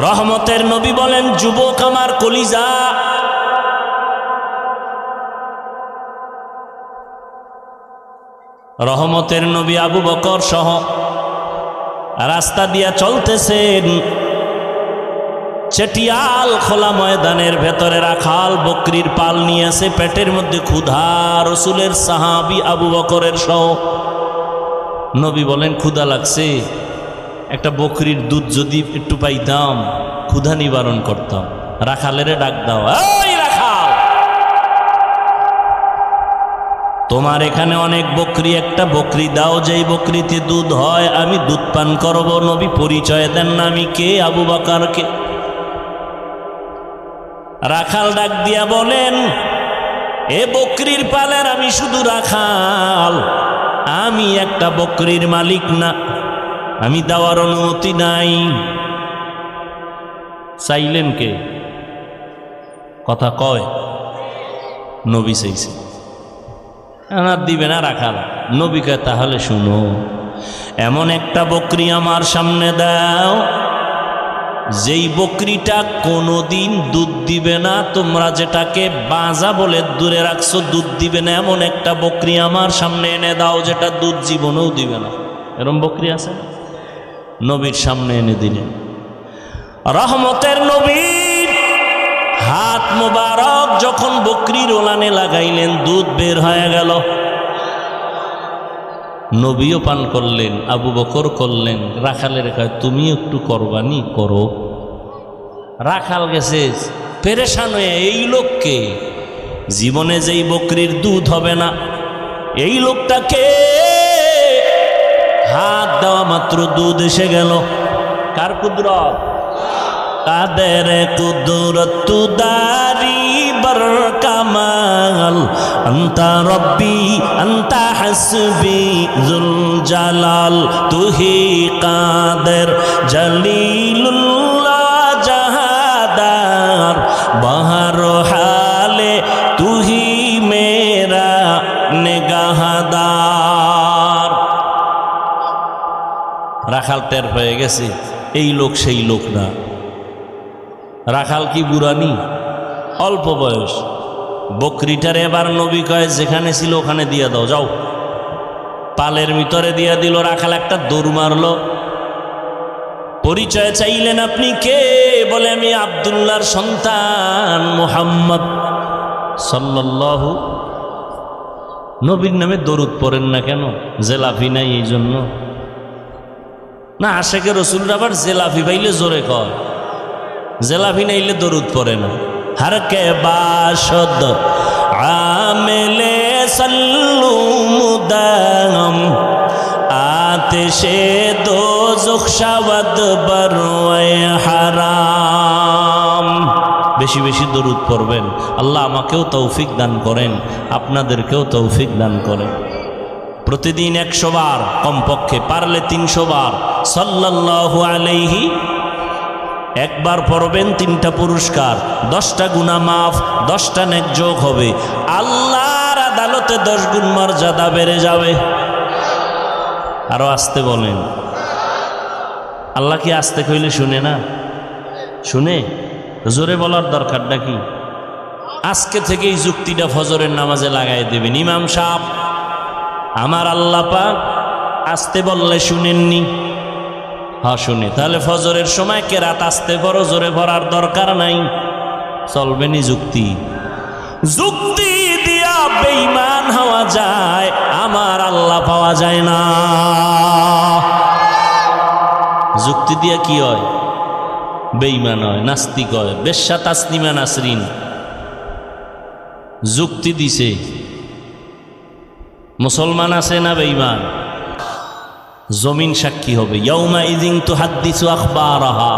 রহমতের নবী বলেন, যুবক আমার কলিজা, রহমতের নবী আবু বকর সহ রাস্তা দিয়া চলতেছেন। চেটিয়াল খোলা ময়দানের ভেতরে রাখাল বকরির পাল নিয়ে আসে, পেটের মধ্যে ক্ষুধা। রসুলের সাহাবী আবু বকরের সহ। নবী বলেন, ক্ষুধা লাগছে, একটা বকরির দুধ যদি একটু পাইতাম ক্ষুধা নিবারণ করতাম। রাখালেরে ডাক দাও, এই রাখাল, তোমার এখানে অনেক বকরি, একটা বকরি দাও যেই বকরিতে দুধ হয়, আমি দুধ পান করব। নবী পরিচয় দেন না, আমি কে? আবু বকরকে। রাখাল ডাক দিয়া বলেন, এ বকরির পালের আমি শুধু রাখাল, আমি একটা বকরির মালিক না, আমি দেওয়ার অনুমতি নাই। চাইলেন কে? কথা কয় নবী চাইছে, আর দিবে না রাখাল। নবী কয়, তাহলে শুনো, এমন একটা বকরি আমার সামনে দাও যেই বকরিটা কোনোদিন দুধ দিবে না, তোমরা যেটাকে বাজা বলে দূরে রাখছো, দুধ দিবে না, এমন একটা বকরি আমার সামনে এনে দাও যেটা দুধ জীবনেও দিবে না। এরকম বকরি আছে? নবীর সামনে এনে দিলেন। রহমতের নবীর হাত মোবারক যখন বকরির ওলানে লাগাইলেন, দুধ বের হয়ে গেল। নবীও পান করলেন, আবু বকর করলেন। রাখালের কয়, তুমি একটু কোরবানি করো। রাখাল গেছে পেরেশান হয়ে, এই লোককে, জীবনে যেই বকরির দুধ হবে না, এই লোকটাকে হাত দেওয়া মাত্র দুধ এসে গেল। কার কুদরত? কাদের কুদরত তুদারি বর কামাল, আন্তা রব্বি আন্তা হাসবি জুল জালাল, তুহি কাদের জলিলুল্লাহ জাহাদার, বাহার হালে তুহি মেরা নিগাহদার। রাখাল টের হয়ে গেছে এই লোক সেই লোক না। রাখাল কি বুড়ানি? অল্প বয়স। বকরিটারে এবার নবী কয়, যেখানে ছিল ওখানে দিয়া দাও, যাও। পালের ভিতরে দিয়া দিল। রাখাল একটা দৌড় মারলো। পরিচয় চাইলেন, আপনি কে? বলে, আমি আব্দুল্লাহর সন্তান মুহাম্মদ সাল্লাল্লাহু। নবীর নামে দরুদ পড়েন না কেন? জেলাফি নাই এই জন্য না? আশেকে রসুলরা আবার জেলাফি পাইলে জোরে কয়, জেলাফি নাইলে দরুদ পড়ে না। हर के बाशद आमिले सल्लू मुदाम आतिशे दोज़ख शवद बरए হারাম। বেশি বেশি দরুদ পড়বেন। আল্লাহ আমাকেও তৌফিক দান করেন, আপনাদেরকেও তৌফিক দান করেন। প্রতিদিন 100 বার, কমপক্ষে পারলে 300 বার সাল্লাল্লাহু আলাইহি। একবার পড়বেন 3টা পুরস্কার, 10টা গুনাহ মাফ, 10টা নেক যোগ হবে। আল্লাহর আদালতে 10 গুণ মর্যাদা বেড়ে যাবে। আরো আস্তে বলেন। আল্লাহ কি আস্তে কইলে শুনে না? শুনে। জোরে বলার দরকারটা কি? আজকে থেকেই যুক্তিটা ফজরের নামাজে লাগাই দেবেন। ইমাম সাহেব, আমার আল্লাহ পাক আস্তে বললে শুনেননি? হ্যাঁ শুনে। তাহলে ফজরের সময় কেরাত আস্তে পড়ো, জোরে পড়ার দরকার নাই। চলবেনি যুক্তি? যুক্তি দিয়া বেঈমান হওয়া যায়, আমার আল্লাহ পাওয়া যায় না। যুক্তি দিয়া কি হয়? বেঈমান হয়, নাস্তিক হয়। বেশ্যা তাসলিমা নাসরিন যুক্তি দিছে, মুসলমান আছে না বেঈমান? জমিন সাক্ষী হবে। ইয়াউমা ইযিন তুহাদ্দিসু আখবারাহা,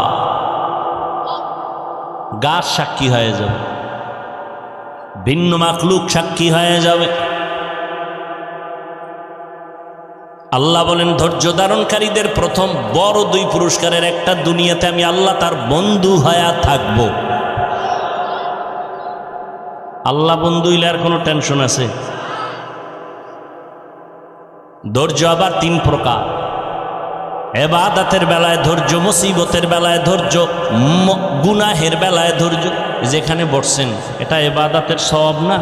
গাছ সাক্ষী হয়ে যাবে, ভিন্ন মাখলুক সাক্ষী হয়ে যাবে। আল্লাহ বলেন ধৈর্য ধারণকারীদের প্রথম বড় 2 পুরস্কারের একটা, দুনিয়াতে আমি আল্লাহ তার বন্ধু হয়ে থাকব। আল্লাহ বন্ধু হইলে আর কোনো টেনশন আছে? ধৈর্য আবার 3 প্রকার। ইবাদতের বেলায় ধৈর্য, মুসিবতের বেলায় ধৈর্য, গুনাহের বেলায় ধৈর্য। যেখানে বসছেন এটা ইবাদতের সওয়াব না?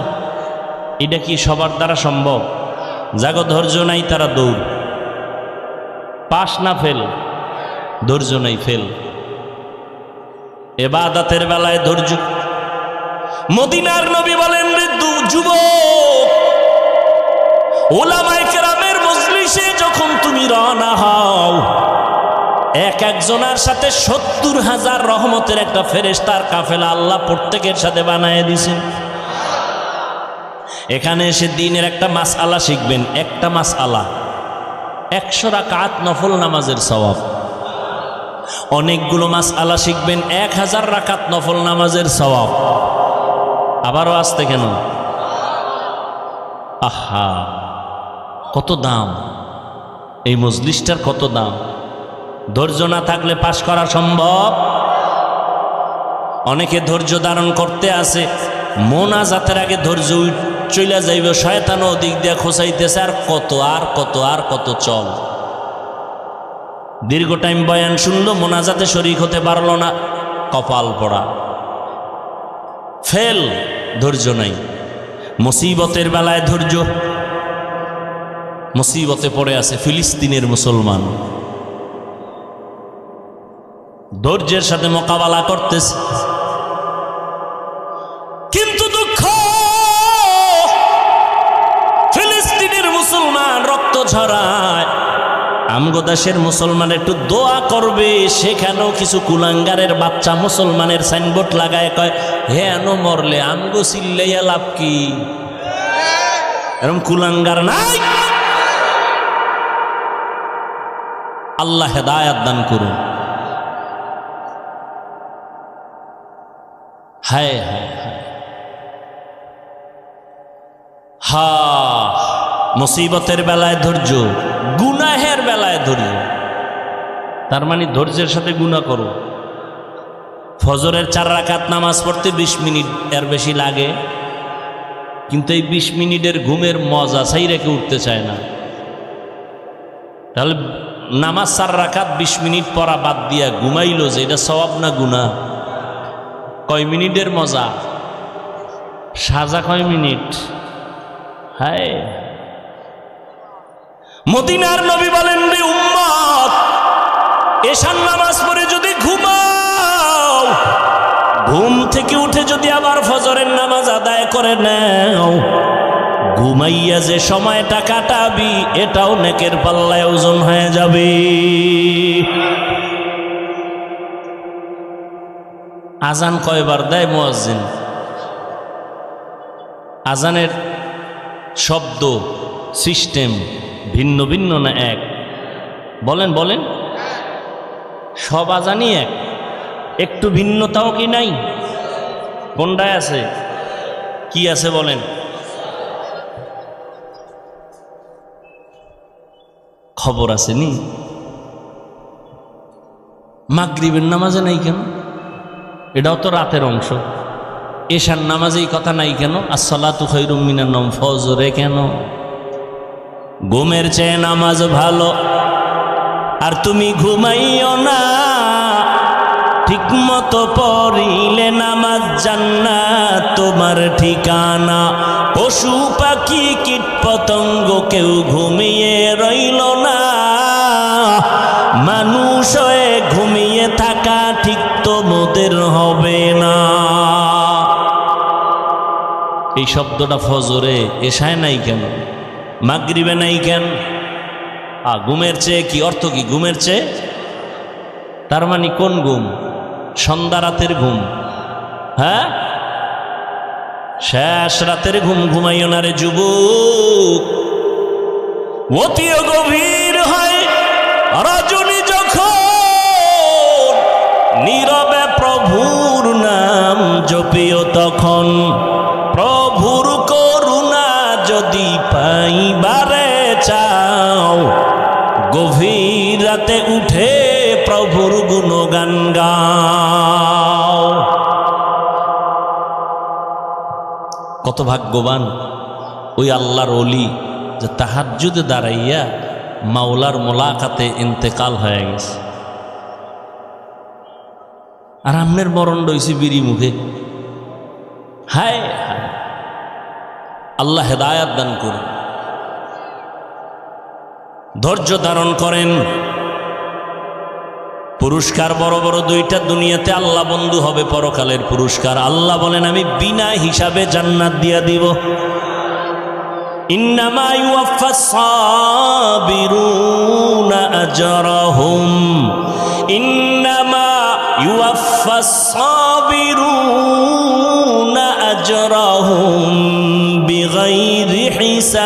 এটা কি সবার দ্বারা সম্ভব? যাগো ধৈর্য নাই তারা দৌড়, পাস না ফেল, ধৈর্য নাই ফেল। ইবাদতের বেলায় ধৈর্য। মদিনার নবী বলেন, রে যুবক, উলামায়ে কেরামের মজলিসে যখন তুমি রওনা হও, একজনের সাথে 70,000 রহমতের একটা ফেরেশতার কাফেলা আল্লাহ প্রত্যেকের সাথে বানায় দিয়েছেন। এখানে এসে দিনের একটা মাসআলা শিখবেন, একটা মাসআলা 100 রাকাত নফল নামাজের সওয়াব। অনেকগুলো মাসআলা শিখবেন, 1000 রাকাত নফল নামাজের সওয়াব। আবারও আসতে কেন? আহা, কত দাম এই মজলিসটার, কত দাম! ধৈর্য না থাকলে পাশ করা সম্ভব? অনেকে ধৈর্য ধারণ করতে আসে, মোনাজাতের আগে ধৈর্য চইলা যাইবে, শয়তান ওদিক দিয়ে খোঁচাইতেছে, আর কত আর কত আর কত চল। দীর্ঘ টাইম বয়ান শুনলো, মোনাজাতে শরীক হতে পারলো না, কপাল পড়া, ফেল, ধৈর্য নাই। মুসিবতের বেলায় ধৈর্য। মুসিবতে পড়ে আছে ফিলিস্তিনের মুসলমান, ধৈর্যের সাথে মোকাবেলা করতেছে, কিন্তু দুঃখ, ফিলিস্তিনের মুসলমান রক্ত ঝরায়। আমগো দেশের মুসলমান একটু দোয়া করবে, সেখানেও কিছু কুলাঙ্গারের বাচ্চা মুসলমানের সাইনবোর্ড লাগায় কয়, হেন মরলে আমগো চিল্লাইয়া লাভ কি? এরকম কুলাঙ্গার নাই। আল্লাহ হেদায়াত দান করুন। হায় হায় হায়, হা, মুসিবতের বেলায় ধৈর্য, গুনাহের বেলায় ধৈর্য। তার মানে ধৈর্যের সাথে গুনাহ করো। ফজরের 4 রাকাত নামাজ পড়তে 20 মিনিট এর বেশি লাগে, কিন্তু এই 20 মিনিটের ঘুমের মজা চাই রেখে উঠতে চায় না। তাহলে নামাজ 4 রাকাত 20 মিনিট পড়া বাদ দিয়া ঘুমাইলো, যে এটা সওয়াব না গুনাহ? কয় মিনিটের মজা, সাজা কয় মিনিট। হায়, মদিনার নবী বলেন, রে উম্মত, এশার নামাজ পড়ে যদি ঘুমাও, ঘুম থেকে উঠে যদি আবার ফজরের নামাজ আদায় করে নাও, ঘুমাইয়া যে সময়টা কাটাবি এটাও নেকের পাল্লায় ওজন হয়ে যাবে। আজান কয়বার দেয় মুয়াজ্জিন? আজানের শব্দ সিস্টেম ভিন্ন ভিন্ন না এক? বলেন বলেন, সব আজানই এক, একটু ভিন্নতাও কি নাই? কোনটায় আছে? কি আছে বলেন? খবর আছে নি? মাগরিবের নামাজে নাই কেন? এটাও তো রাতের অংশ। এশার নামাজেই কথা নাই কেন? আসসালাতু খায়রুম মিনান নাওম, ফজরে কেন? ঘুমের চেয়ে নামাজ ভালো, আর তুমি ঘুমাইও না, ঠিক মতো পড়িলে নামাজ জান্নাত তোমার ঠিকানা। পশু পাখি কীট পতঙ্গ কেউ ঘুমিয়ে রইল না, মানুষ হয়ে ঘুমিয়ে থাকা ঠিক তোমাদের হবে না। এই শব্দটা ফজরে, এশায় নাই কেন? মাগরিবে নাই কেন? ঘুমের চেয়ে কি অর্থ? কি ঘুমের চেয়ে? তার মানে কোন ঘুম? সন্ধ্যা রাতের ঘুম। হ্যাঁ, শেষ রাতের ঘুম ঘুমাইও না রে যুবক। অতি গভীর হয় রজনী যখন নীরবে প্রভুর নাম জপিও তখন প্রভুর করুণা যদি পাইবারে চাও গভীর রাতে উঠে প্রভুর গুণগান গাও। কত ভাগ্যবান ওই আল্লাহর ওলি যে তাহাজ্জুদে দাঁড়াইয়া মাওলার মোলাকাতে ইন্তেকাল হয়ে গেছে। আর আম্মের মরণ রয়েছে বিড়ি মুখে। হায় হায়, আল্লাহ হেদায়াত দান করুন, ধৈর্য ধারণ করেন। পুরস্কার বড় বড় দুইটা দুনিয়াতে আল্লাহ বন্ধু হবে, পরকালের পুরস্কার। আল্লাহ বলেন আমি বিনা হিসাবে জান্নাত দিয়া দিব। ইন্নামা ইউওয়াফাস সাবিরুনা আজরাহুম, ইন্নামা ইউওয়াফাস সাবিরুনা আজরাহুম বিগাইরি হিসাব।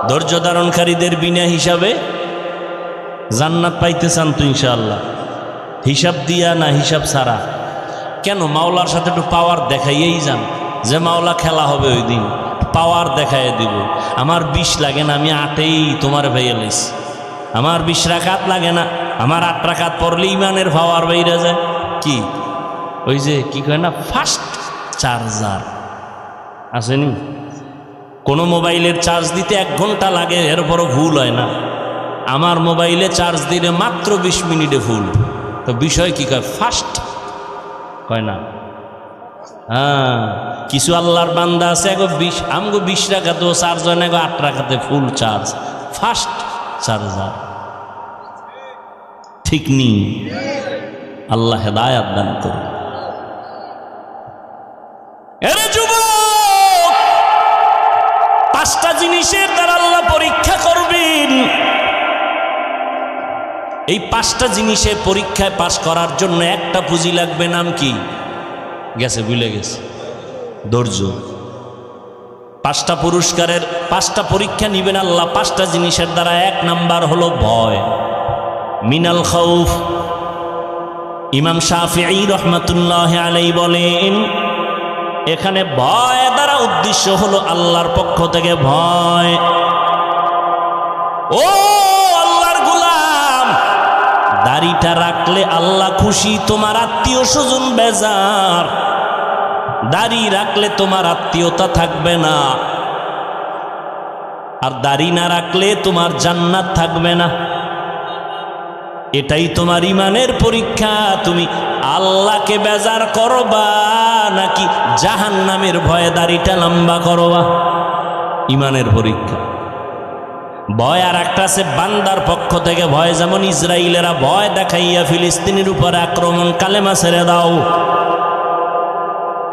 ধৈর্য ধারণকারীদের বিনা হিসাবে জান্নাত পাইতে চান তো ইনশাআল্লাহ? হিসাব দিয়া না হিসাব ছাড়া? কেন? মাওলার সাথে একটু পাওয়ার দেখাইয়েই যান, যে মাওলা খেলা হবে ওই দিন, পাওয়ার দেখাইয়ে দিব। আমার 20 লাগে না, আমি 8এই তোমার ভাইয়া লাইছি। আমার 20 রাকাত লাগে না, আমার 8 রাকাত পড়লে ইমানের পাওয়ার বাইরে যায়। কি ওই যে কি কয় না, ফাস্ট চার্জার আসেনি? কোনো মোবাইলের চার্জ দিতে 1 ঘন্টা লাগে, এরপরও ভুল হয় না। আমার মোবাইলে চার্জ দিলে মাত্র 20 মিনিটে ফুল। তো বিষয় কি কয়? ফাস্ট কয় না? হ্যাঁ, কিছু আল্লাহর বান্দা আছে এগো 20, আমগো 20 রাকাতেও চার্জ হয় না, এগো 8 রাকাতে ফুল চার্জ, ফাস্ট চার্জার। ঠিক নি? আল্লাহ হেদায়াত দান করুন। এরে যুবক, 5টা জিনিসের দ্বারা আল্লাহ পরীক্ষা করবেন। এই 5টা জিনিসের পরীক্ষায় পাশ করার জন্য একটা পুঁজি লাগবে, নাম কি? গেছে, ভুলে গেছে। ধৈর্য। 5টা পুরস্কারের 5টা পরীক্ষা নিবেন আল্লাহ 5টা জিনিসের দ্বারা। 1 নাম্বার হলো ভয়, মিনাল খাউফ। ইমাম শাফিঈ রহমাতুল্লাহি আলাইহি বলেন এখানে ভয় দ্বারা উদ্দেশ্য হলো আল্লাহর পক্ষ থেকে ভয়। ও আল্লাহর গোলাম, দাড়িটা রাখলে আল্লাহ খুশি, তোমার আত্মীয় স্বজন বেজার। দাড়ি রাখলে তোমার আত্মীয়তা থাকবে না, আর দাড়ি না রাখলে তোমার জান্নাত থাকবে না। এটাই তোমার ইমানের পরীক্ষা। তুমি আল্লাহকে বেজার করবা নাকি জাহান্নামের ভয়ে দাড়িটা লম্বা করবা? ইমানের পরীক্ষা। ভয় আর একটা আছে বান্দার পক্ষ থেকে ভয়, যেমন ইসরায়েলেরা ভয় দেখাইয়া ফিলিস্তিনের উপরে আক্রমণ, কালেমা ছেড়ে দাও।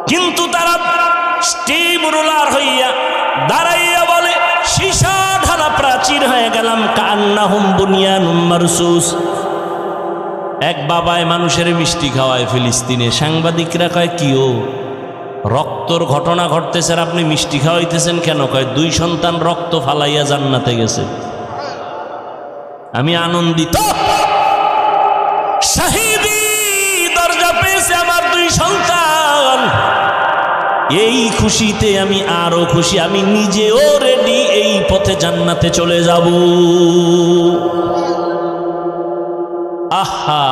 কিন্তু তারা স্টিম রুলার হইয়া দাঁড়াইয়া বলে সীসা ঢালা প্রাচীর হয়ে গেলাম, কান্নাহুম বুনিয়ানুম মারসুস। এক বাবায় মানুষের মিষ্টি খাওয়ায় ফিলিস্তিনে। সাংবাদিকরা কয় কিও রক্তর ঘটনা ঘটতেছে, আর আপনি মিষ্টি খাওয়াইতেছেন কেন? কয় 2 সন্তান রক্ত ফালাইয়া জান্নাতে গেছে। আমি আনন্দিত, শাহিদি দরজা পেয়েছে আমার 2 সন্তান। এই খুশিতে আমি আরো খুশি, আমি নিজেও রেডি, এই পথে জান্নাতে চলে যাব। আহা,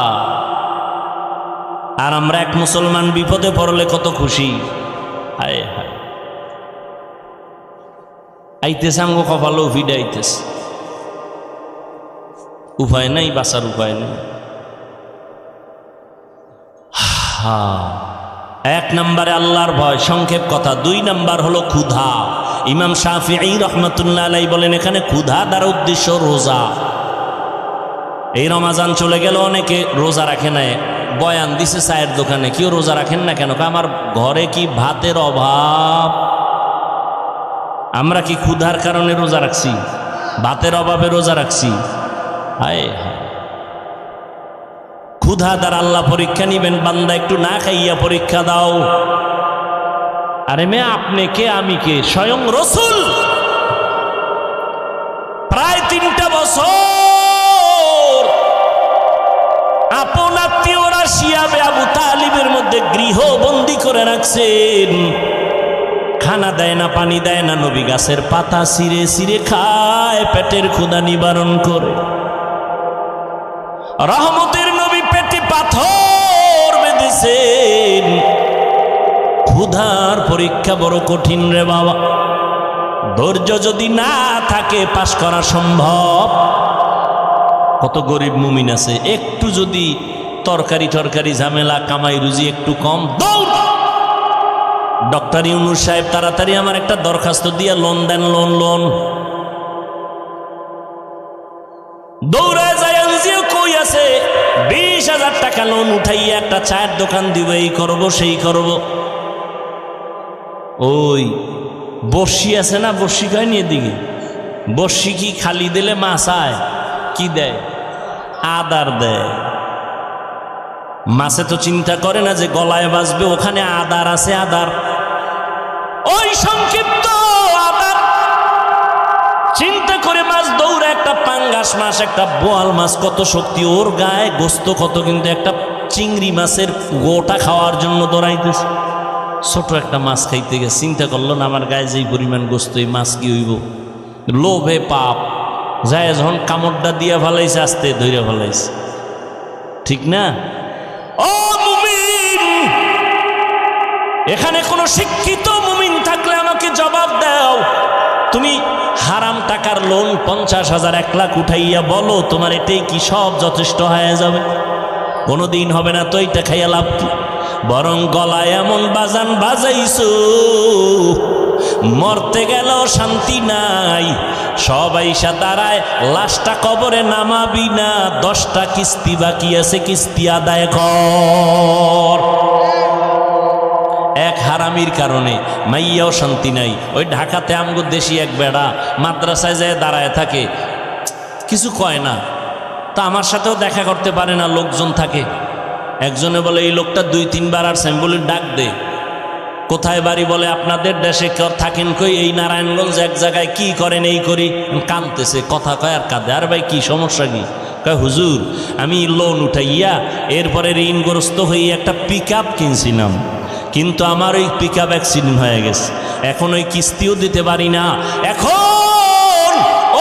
আর আমরা এক মুসলমান বিপদে পড়লে কত খুশি। হায় হায়, আইতেছে আমগো কপালেও ভিড়ে আইতেছে। উপায় নাই, বাঁচার উপায় নেই। হা, 1 নম্বরে আল্লাহর ভয়, সংক্ষেপ কথা। 2 নাম্বার হলো ক্ষুধা। ইমাম শাফিঈ রহমাতুল্লাহ আলাইহি বলেন এখানে ক্ষুধা দ্বারা উদ্দেশ্য রোজা। এই রমাজান চলে গেল, অনেকে রোজা রাখে না। বয়ান দিছে চায়ের দোকানে, কেউ রোজা রাখেন না কেন? আমার ঘরে কি ভাতের অভাব? আমরা কি ক্ষুধার কারণে রোজা রাখছি? ভাতের অভাবে রোজা রাখছি? হায় হায়, ক্ষুধা দ্বারা আল্লাহ পরীক্ষা নিবেন। বান্দা একটু না খাইয়া পরীক্ষা দাও। আরে মেয়ে, আপনি কে আমি কে? স্বয়ং রসুল বছর আপন আত্মীয়রা শিয়াবে আবু তালিবের মধ্যে গৃহবন্দী করে রাখছেন। খানা দেয় না, পানি দেয় না, নবী গাছের পাতা ছিঁড়ে ছিঁড়ে খায়, পেটের ক্ষুধা নিবারণ করে। রহমতের নবী পেটে পাথর বেঁধেছেন। ক্ষুধার পরীক্ষা বড় কঠিন রে বাবা। ধৈর্য যদি না থাকে পাশ করা সম্ভব। কত গরিব মুমিন আছে, একটু যদি তরকারি ঝামেলা, কামাই রুজি একটু কম, দৌড়। ডক্টর ইউনূস সাহেব তাড়াতাড়ি আমার একটা দরখাস্ত দিয়ে লোন দেন, লোন। দৌড়ায় যায়, এনজিও কই আছে, 20,000 টাকা লোন উঠাইয়া একটা চায়ের দোকান দিব, এই করব সেই করব। ওই বর্ষি আছে না, বর্ষি কয়নি এদিকে, বর্ষি কি খালি দিলে মাছ আয়? কি দেয়? আদার দেয়। মাছে তো চিন্তা করে না যে গলায় বাজবে, ওখানে আদার আছে, আদার, ওই সংক্ষিপ্ত আদার চিন্তা করে মাছ দৌড়ে। একটা পাঙ্গাস মাছ, একটা বোয়াল মাছ, কত শক্তি ওর গায়ে, গোস্ত কত, কিন্তু একটা চিংড়ি মাছের গোটা খাওয়ার জন্য দৌড়াইতেছে। ছোট একটা মাছ খাইতে গেছে, চিন্তা করলো না আমার গায়ে যেই পরিমাণ গোস্ত, এই মাছ কি হইব? লোভে পাপ যায়, যখন কামড়টা দিয়া ফেলাইছে, আস্তে ধরে ফেলাইছে, ঠিক না? ও মুমিন, এখানে কোন শিক্ষিত মুমিন থাকলে আমাকে জবাব দাও। তুমি হারাম টাকার লোন 50,000 1 লাখ উঠাইয়া বলো তোমার এটাই কি সব যথেষ্ট হয়ে যাবে? কোনোদিন হবে না। তো এইটা খাইয়া লাভ কি? বরং গলায় এমন বাজান বাজাইছো, মরতে গেলেও শান্তি নাই। সবাই দাঁড়ায়, লাশটা কবরে নামাবি না, 10টা কিস্তি বাকি আছে, কিস্তি আদায় কর। এক হারামির কারণে মাইয়াও শান্তি নাই। ওই ঢাকাতে আমগো দেশি এক বেড়া মাদ্রাসায় যায় দাঁড়ায় থাকে, কিছু কয় না, তা আমার সাথেও দেখা করতে পারে না, লোকজন থাকে। একজনে বলে এই লোকটা 2-3 বার আর আমি বলি ডাক দে। কোথায় বাড়ি? বলে আপনাদের দেশে থাকেন কই? এই নারায়ণগঞ্জ এক জায়গায়। কি করেন? এই করি। কাঁদতেছে, কথা কয় আর কাঁদে। আর ভাই কি সমস্যা কি? কয় হুজুর আমি লোন উঠাইয়া এরপরে ঋণগ্রস্ত হয়ে একটা পিকআপ কিনছিলাম, কিন্তু আমার ওই পিকআপ অ্যাক্সিডেন্ট হয়ে গেছে, এখন ওই কিস্তিও দিতে পারি না। এখন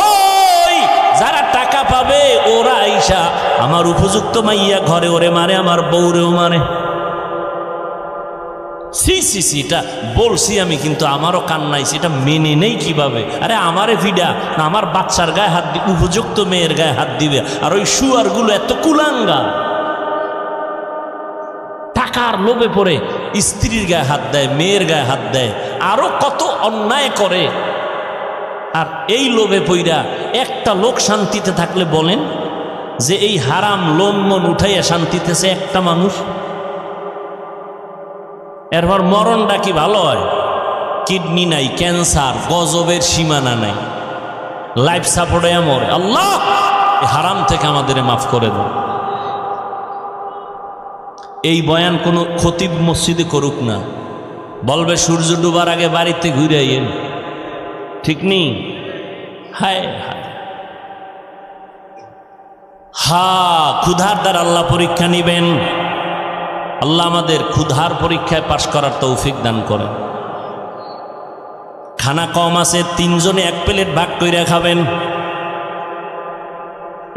ওই যারা টাকা পাবে ওরা আইসা আমার উপযুক্ত মাইয়া ঘরে ওরে মারে, আমার বউরেও মারে। সি এটা বলছি আমি, কিন্তু আমারও কান্নাইছি, এটা মেনে নেই কিভাবে? আরে আমারে ভিডা না, আমার বাচ্চার গায়ে হাত দিবে, উপযুক্ত মেয়ের গায়ে হাত দিবে। আর ওই শুয়ারগুলো এত কুলাঙ্গা, টাকার লোভে পড়ে স্ত্রীর গায়ে হাত দেয়, মেয়ের গায়ে হাত দেয়, আরো কত অন্যায় করে। আর এই লোভে পইরা একটা লোক শান্তিতে থাকলে বলেন যে এই হারাম লোন মন উঠাইয়া শান্তিতেছে একটা মানুষ? এরপর মরণটা কি ভালো হয়? কিডনি নাই, ক্যান্সার, গজবের সীমানা নাই, লাইফ সাপোর্টে মরে। আল্লাহ এই হারাম থেকে আমাদের মাফ করে দেন। এই বয়ান কোনো খতিব মসজিদে করুক না, বলবে সূর্য ডুবার আগে বাড়িতে ঘুরে আইয়েন, ঠিক নেই? হায় হায়, ক্ষুধার দ্বারা আল্লাহ পরীক্ষা নিবেন। আল্লাহ আমাদের ক্ষুধার পরীক্ষায় পাশ করার তৌফিক দান করেন। খানা কম আছে, 3 জনে 1 প্লেট ভাগ কইরা খাবেন।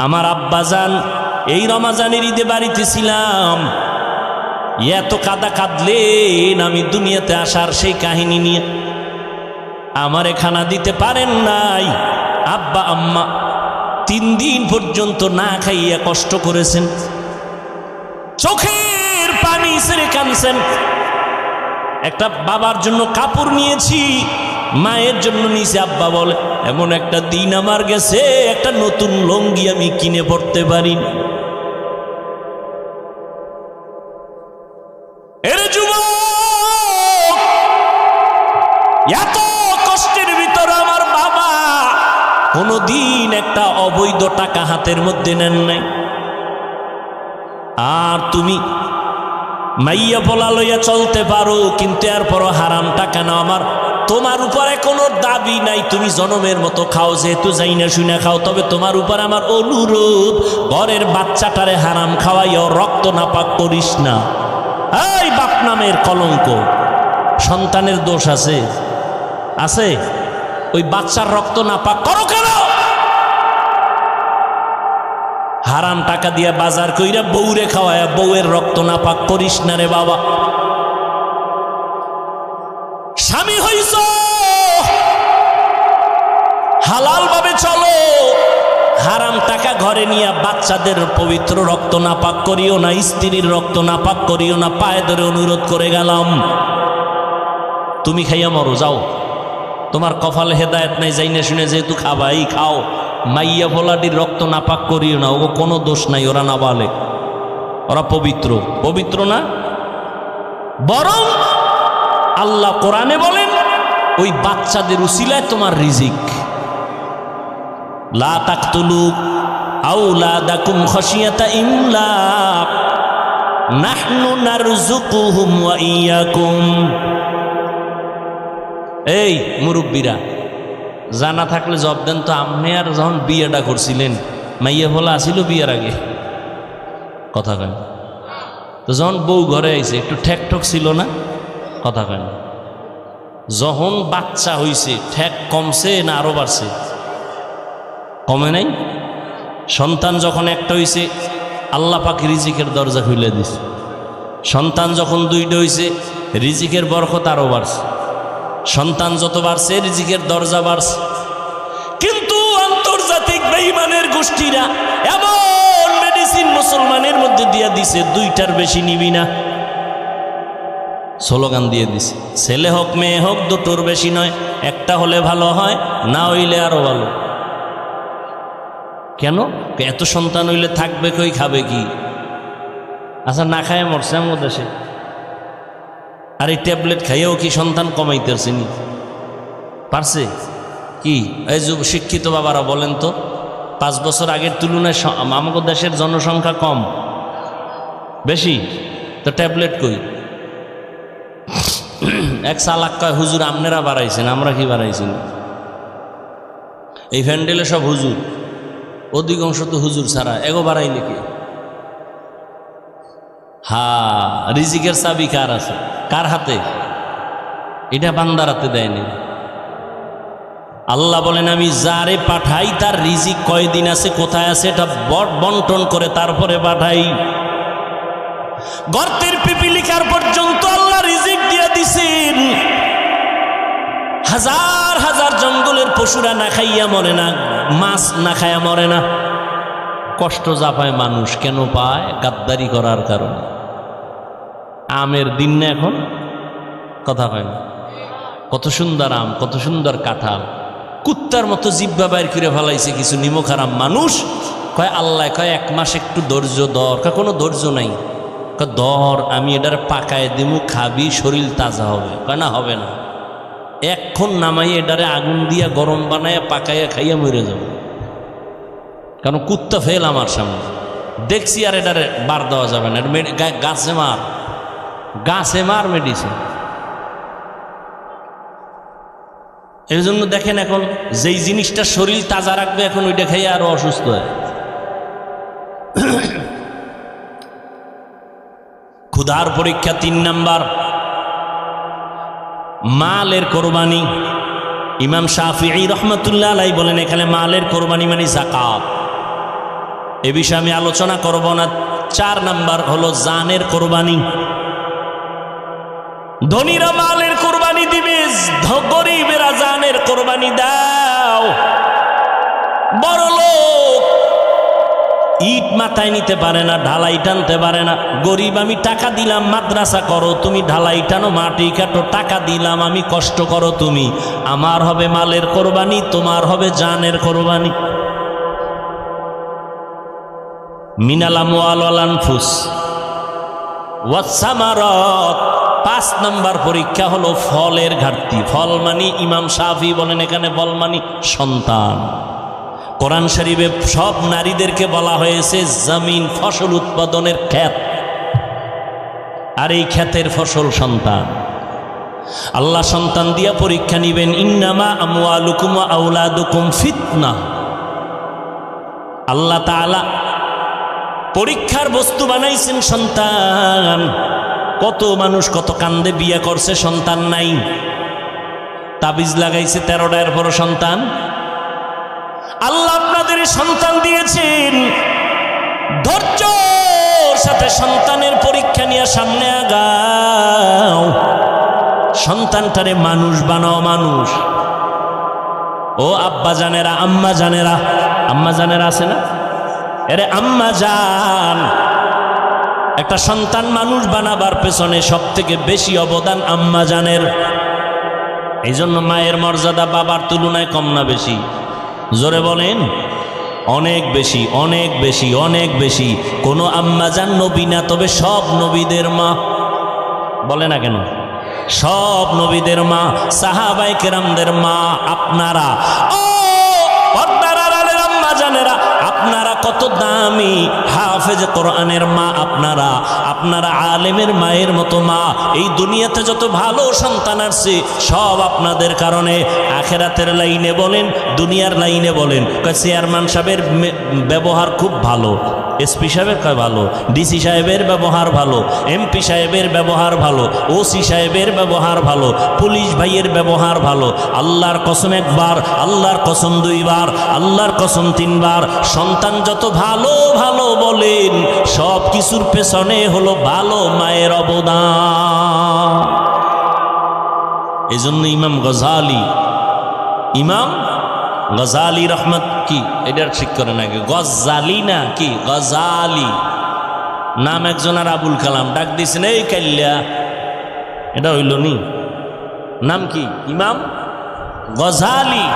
আমার আব্বাজান এই রমাজানের ঈদে বাড়িতে ছিলাম, এত কাদা কাঁদলেন আমি দুনিয়াতে আসার সেই কাহিনী নিয়ে। আমারে খানা দিতে পারেন নাই, আব্বা আম্মা 3 দিন পর্যন্ত না খাইয়া কষ্ট করেছেন, চোখের পানি ছেড়ে কাঁদছেন। একটা বাবার জন্য কাপড় নিয়েছি, মায়ের জন্য নিয়েছি। আব্বা বলে এমন একটা দিন আমার গেছে, একটা নতুন লুঙ্গি আমি কিনে পড়তে পারি না। এর যুবক, এত কষ্টের ভিতর আমার বাবা কোনদিন একটা অবৈধ টাকা হাতের মধ্যে নেন নাই। আর তুমি মাইয়া পোলা লইয়া চলতে পারো, কিন্তু এরপরও হারাম টাকা না। আমার তোমার উপরে কোনো দাবি নাই, তুমি জনমের মতো খাও, যেহেতু যাই না শুনে খাও, তবে তোমার উপর আমার অনুরোধ, ঘরের বাচ্চাটারে হারাম খাওয়াইও, রক্ত নাপাক করিস না। এই বাপ নামের কলঙ্ক, সন্তানের দোষ আছে? আছে? ওই বাচ্চার রক্ত নাপাক করো কেন? হারাম টাকা দিয়ে বাজার কইরা বউরে খাওয়ায়, বউয়ের রক্ত নাপাক করিস না রে বাবা। স্বামী হইছ, হালাল ভাবে চলো, হারাম টাকা ঘরে নিয়ে বাচ্চাদের পবিত্র রক্ত নাপাক করিও না, স্ত্রীর রক্ত নাপাক করিও না। পায়ে ধরে অনুরোধ করে গেলাম, তুমি খাইয়া মরো, যাও, তোমার কপালে হেদায়েত নাই, যাই না শুনে যেহেতু খাবাই খাও। মাইয়া ফোলাটির রক্ত নাপাক করিও না, ও কোনো দোষ নাই, ওরা নাবালেগ, ওরা পবিত্র। পবিত্র না, বরং আল্লাহ কোরআনে বলেন ওই বাচ্চাদের উসিলায় তোমার রিজিক। লা তাকতুলু আওলাদাকুম খাশিয়াতা ইমলাক নাহনু নারযুকুহুম ওয়া ইয়াকুম। এই মুরব্বীরা, জানা থাকলে জব দেন তো, আপনি আর যখন বিয়েটা করছিলেন মাইয়া ফলা আসিল বিয়ের আগে, কথা কেন? তো যখন বউ ঘরে আইছে একটু ঠেকঠক ছিল না, কথা কেন? যখন বাচ্চা হইছে ঠেক কমছে না আরো বাড়ছে? কমে নাই। সন্তান যখন একটা হইছে আল্লাহ পাক রিজিকের দরজা খুলে দিছে। সন্তান যখন দুইটা হইছে রিজিকের বরকত আরো বাড়ছে। সন্তান যত বাড়ছে রিজিকের দরজা বাড়ছে। কিন্তু আন্তর্জাতিক বেঈমানের গোষ্ঠীরা এমন মেডিসিন মুসলমানের মধ্যে দিয়ে দিছে, দুইটার বেশি নিবি না, স্লোগান দিয়ে দিছে। ছেলে হোক মেয়ে হোক দুটোর বেশি নয়, একটা হলে ভালো হয়, না হইলে আরো ভালো। কেন? এত সন্তান হইলে থাকবে কই, খাবে কি? আচ্ছা, না খায় মরছে আমার দেশে, আর এই ট্যাবলেট খাইয়েও কি সন্তান কমাইতেছে নি? পারছে কি? এই যে শিক্ষিত বাবারা বলেন তো, 5 বছর আগের তুলনায় আমাদের দেশের জনসংখ্যা কম বেশি, তো ট্যাবলেট কই? এক চালাক কয়, হুজুর আপনারা বাড়াইছেন, আমরা কি বাড়াইছি না? এই ফ্যান্ডেলে সব হুজুর, অধিকাংশ তো হুজুর ছাড়া, এগো বাড়াই নাকি? রিজিকের চাবি কার আছে? কার হাতে? এটা বান্দার হাতে দেয়নি। আল্লাহ বলেন, আমি যারে পাঠাই তার রিজিক কয়দিন আছে, কোথায় আছে, এটা বন্টন করে তারপরে পাঠাই। গর্তের পিপিলিকার পর্যন্ত আল্লাহ রিজিক দিয়ে দিছেন। হাজার হাজার জঙ্গলের পশুরা না খাইয়া মরে না, মাছ না খাইয়া মরে না। কষ্ট যা পায় মানুষ কেন পায়? গাদ্দারি করার কারণে। আমের দিন না এখন, কথা পায় না? কত সুন্দর আম, কত সুন্দর কাঁঠাল, কুত্তার মতো জিব্বা বাইর করে ফেলাইছে কিছু নিমখারাম মানুষ। কয় আল্লাহ, কয় 1 মাস একটু ধৈর্য ধর। কোনো ধৈর্য নাই। কয় ধর, আমি এটার পাকায় দিমু, খাবি, শরীর তাজা হবে। কয় না, হবে না, এখন নামাই এটারে আগুন দিয়া গরম বানাইয়া পাকাইয়া খাইয়া মরে যাব। কারণ কুত্তা ফেল আমার সামনে দেখছি, আর এটারে বার দেওয়া যাবে না, গাছে মার, গাছে মার মেডিসিন। এর জন্য দেখেন এখন যেই জিনিসটা শরীর তাজা রাখবে, এখন ওইটা খাইয়া আরো অসুস্থ হয়। ক্ষুধার পরীক্ষা 3 নাম্বার, মালের কোরবানি। ইমাম শাফিঈ রহমতুল্লাহ আলাইহি বলেন, এখানে মালের কোরবানি মানে যাকাত। এ বিষয়ে আমি আলোচনা করব না। 4 নাম্বার হলো জানের কোরবানি। ধনীরা মালের কোরবানি দিবে, গরিবেরা জানের কোরবানি দাও। বড় লোক ইট মাথায় নিতে পারে না, ঢালাই টানতে পারে না। গরিব, আমি টাকা দিলাম মাদ্রাসা করো, তুমি ঢালাই টানো, মাটি কাটো, টাকা দিলাম আমি, কষ্ট করো তুমি। আমার হবে মালের কোরবানি, তোমার হবে জানের কোরবানি। মিনাল আমওয়াল ওয়াল আনফুস ওয়াস সামারাত। 5 নাম্বার পরীক্ষা হলো ফলের ঘাটতি। ফল মানে, ইমাম শাফি বলেন এখানে ফল মানে সন্তান। কোরআন শরীফে সব নারীদেরকে বলা হয়েছে জমিন, ফসল উৎপাদনের ক্ষেত, আর এই ক্ষেতের ফসল সন্তান। আল্লাহ সন্তান দিয়া পরীক্ষা নিবেন। ইন্নামা আমওয়ালুকুম ওয়া আওলাদুকুম ফিতনা। আল্লাহ তাআলা পরীক্ষার বস্তু বানাইছেন সন্তান। কত মানুষ কত কান্দে বিয়ে করছে, সন্তান নাই। তাবিজ লাগাইছে 13টা, এরপরও সন্তান। আল্লাহ আপনাদের সন্তান দিয়েছেন, ধৈর্যের সাথে সন্তানের পরীক্ষা নিয়ে সামনে আগাও। সন্তানটারে মানুষ বানাও, মানুষ। ও আব্বা জানেরা, আম্মা জানেরা, আম্মা জানেরা আছে না? এরে আম্মা জান, একটা সন্তান মানুষ বানাবার পেছনে সব থেকে বেশি অবদান আম্মা জানের। এই জন্য মায়ের মর্যাদা বাবার তুলনায় কম না বেশি? জোরে বলেন। অনেক বেশি, অনেক বেশি, অনেক বেশি। কোনো আম্মা জান নবী না, তবে সব নবীদের মা। বলে না কেন? সব নবীদের মা, সাহাবায়ে কেরামদের মা আপনারা। ও পর্দার আড়ালের আম্মা জানেরা, আপনারা কত দামি। হাফেজ কোরআনের মা আপনারা, আপনারা আলেমের মায়ের মতো মা। এই দুনিয়াতে যত ভালো সন্তান আসছে সব আপনাদের কারণে। আখেরাতের লাইনে বলেন, দুনিয়ার লাইনে বলেন, চেয়ারম্যান সাহেবের ব্যবহার খুব ভালো, এসপি সাহেবের কয় ভালো, ডিসি সাহেবের ব্যবহার ভালো, এমপি সাহেবের ব্যবহার ভালো, ওসি সাহেবের ব্যবহার ভালো, পুলিশ ভাইয়ের ব্যবহার ভালো। আল্লাহর কসম একবার, আল্লাহর কসম দুইবার, আল্লাহর কসম তিনবার। সন্তান যত ভালো ভালো বলেন, সব কিছুর পেছনে হলো ভালো মায়ের অবদান। এই জন্য ইমাম গজালি রহমত কি এটার ঠিক করে নাকি গজালি না কি গজালি নাম একজন, আর আবুল কালাম ডাক দিয়েছেন এই কাল্লা, এটা হইল নি? নাম কি? ইমাম গজালি।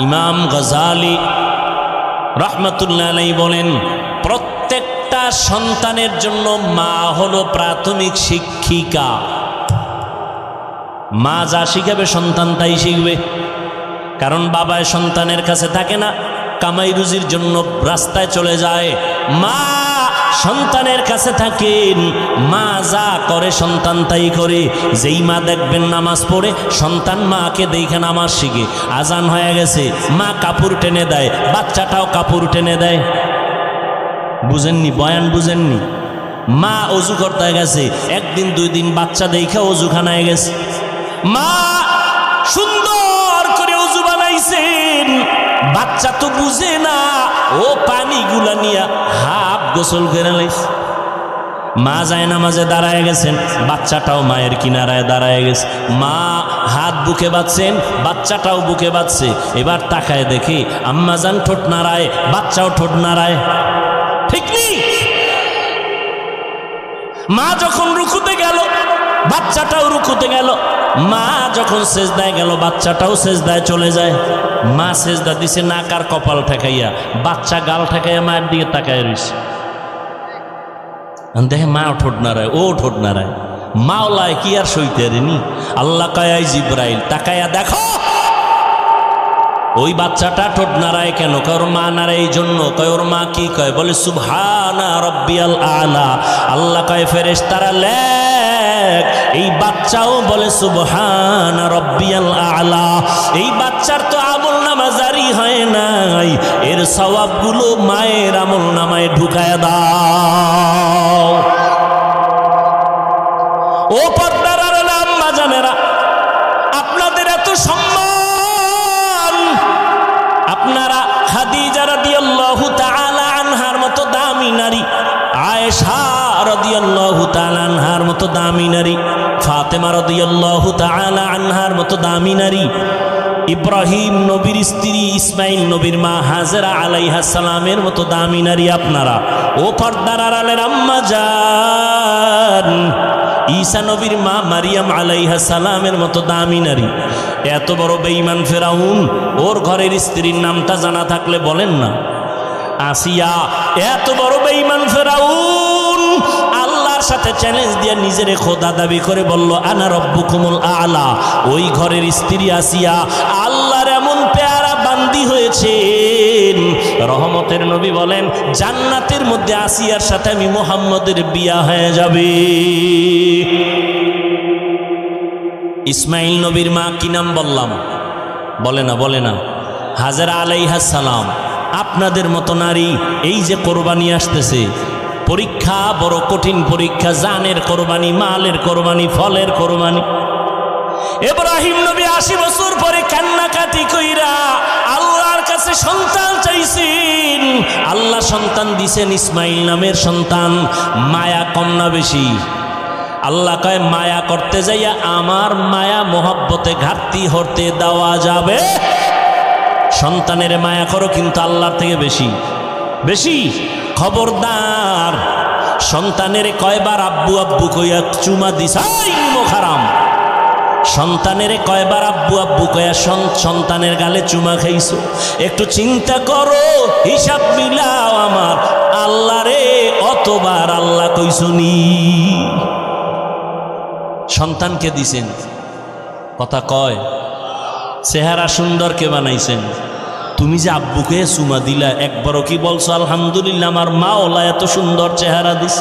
ইমাম গজালি রহমতুল্লাহ আলাইহি বলেন, প্রত্যেকটা সন্তানের জন্য মা হলো প্রাথমিক শিক্ষিকা। মা যা শিখাবে সন্তান তাই শিখবে। কারণ বাবায় সন্তানের কাছে থাকে না, কামাই রুজির জন্য রাস্তায় চলে যায়। মা সন্তানের কাছে থাকেন, মা যা করে সন্তান তাই করে। যেই মা দেখবেন নামাজ পড়ে, সন্তান মাকে দেখে নামাজ শিখে। আজান হয়ে গেছে, মা কাপড় টেনে দেয়, বাচ্চাটাও কাপড় টেনে দেয়। বুঝেননি? বয়ান বুঝেননি? মা অজু করতে গেছে, একদিন দুই দিন বাচ্চা দেখে অজুখানায় গেছে, মা সুন্দর করে অজু বানাইছেন। বাচ্চা তো বুঝে না, ও পানিগুলা নিয়ে হাফ গোসল করে লাইছে। মা যায় নামাজে দাঁড়ায় গেছেন, বাচ্চাটাও মায়ের কিনারায় দাঁড়ায় গেছে। মা হাত বুকে বাঁধছেন, বাচ্চাটাও বুকে বাঁধছে। এবার তাকায় দেখে আম্মা জান ঠোঁট নাড়ায়, বাচ্চাও ঠোঁট নাড়ায়। ঠিক নেই? মা যখন রুকুতে গেল, বাচ্চাটাও রুকুতে গেল। মা যখন সেজদায় গেল, বাচ্চাটাও সেজদায় চলে যায়। মা সেজদা দিছে নাক আর কপাল ঠেকাইয়া, বাচ্চা গাল ঠেকাইয়া মায়ের দিকে তাকায় রইছে। দেখে মা ঠোঁট নাড়ায়, ও ঠোঁট নাড়ায়। মাওলায় কি আর সইতে নি? আল্লাহ কয় জিব্রাইল তাকাইয়া দেখো ওই বাচ্চাটা ঠোঁট নাড়ায় কেন? কয় ওর মা নাড়ায় এই জন্য। কয় ওর মা কি কয়? বলে সুবহানা রব্বিয়াল আলা। আল্লাহ কয় ফেরেশতারা লেখ, এই বাচ্চাও বলে সুবহানা রব্বিয়াল আলা। এই বাচ্চার তো আমল নামা জারি হয় নাই, এর সওয়াবগুলো মায়ের আমল নামায় ঢুকায় দাও। ও পর্দার আড়ালে আম্মা জানেরা, আপনাদের এত সম্মান, আপনারা খাদিজা রাদিয়াল্লাহু তাআলা আনহার মতো দামি নারী, আয়েশা রাদিয়াল্লাহু তাআলা আনহার মতো দামি নারী, ফাতেমা রাদিয়াল্লাহু তাআলা আনহার মতো দামি নারী, ইব্রাহিম নবীর স্ত্রী, ইসমাইল নবীর মা হাজেরা আলাইহিস সালামের মতো দামি নারী আপনারা। ও পর্দার আড়ালের আম্মা জান, ঈসা নবীর মা মারিয়াম আলাইহিস সালামের মতো দামি নারী। এত বড় বেঈমান ফেরাউন, ওর ঘরের স্ত্রীর নামটা জানা থাকলে বলেন না। আসিয়া, এত বড় বেঈমান ফেরাউন আল্লাহর সাথে চ্যালেঞ্জ দিয়ে নিজের খোদা দাবি করে বলল আনা রব্বুকুমুল আলা। ওই ঘরের স্ত্রী আসিয়া আল্লাহর এমন পেয়ারা বান্দি হয়েছেন, রহমতের নবী বলেন জান্নাতের মধ্যে আসিয়ার সাথে আমি মুহাম্মদের বিয়া হয়ে যাবে। ইসমাইল নবীর মা কি নাম বললাম? বলে না হাজেরা আলাইহিস সালাম। আপনাদের মতো নারী এই যে কোরবানি আসতেছে, পরীক্ষা, বড় কঠিন পরীক্ষা, জানের কোরবানি, মালের কোরবানি, ফলের কোরবানি। ইব্রাহিম নবী 80 বছর পরে কান্নাকাটি কইরা আল্লাহর কাছে সন্তান চাইছেন। আল্লাহ সন্তান দিছেন, ইসমাইল নামের সন্তান। মায়া কম না বেশি? আল্লাহ কয় মায়া করতে যাইয়া আমার মায়া মোহাব্বতে ঘাটতি হতে দেওয়া যাবে? সন্তানের মায়া করো, কিন্তু আল্লাহর থেকে বেশি বেশি। খবরদার, সন্তানের কয়বার আব্বু আব্বু কইয়া চুমা দিস? হারাম। সন্তানের কয়বার আব্বু আব্বু কয়া সন্তানের গালে চুমা খাইছো? একটু চিন্তা করো, হিসাব মিলাও আমার আল্লাহ রে। অতবার আল্লাহ কইছনি? সন্তানকে দিছেন, কথা কয়। চেহারা সুন্দর কে বানাইছেন? তুমি যে আব্বুকে চুমা দিলা, একবারও কি বলছো আলহামদুলিল্লাহ আমার মা ওলা এত সুন্দর চেহারা দিস?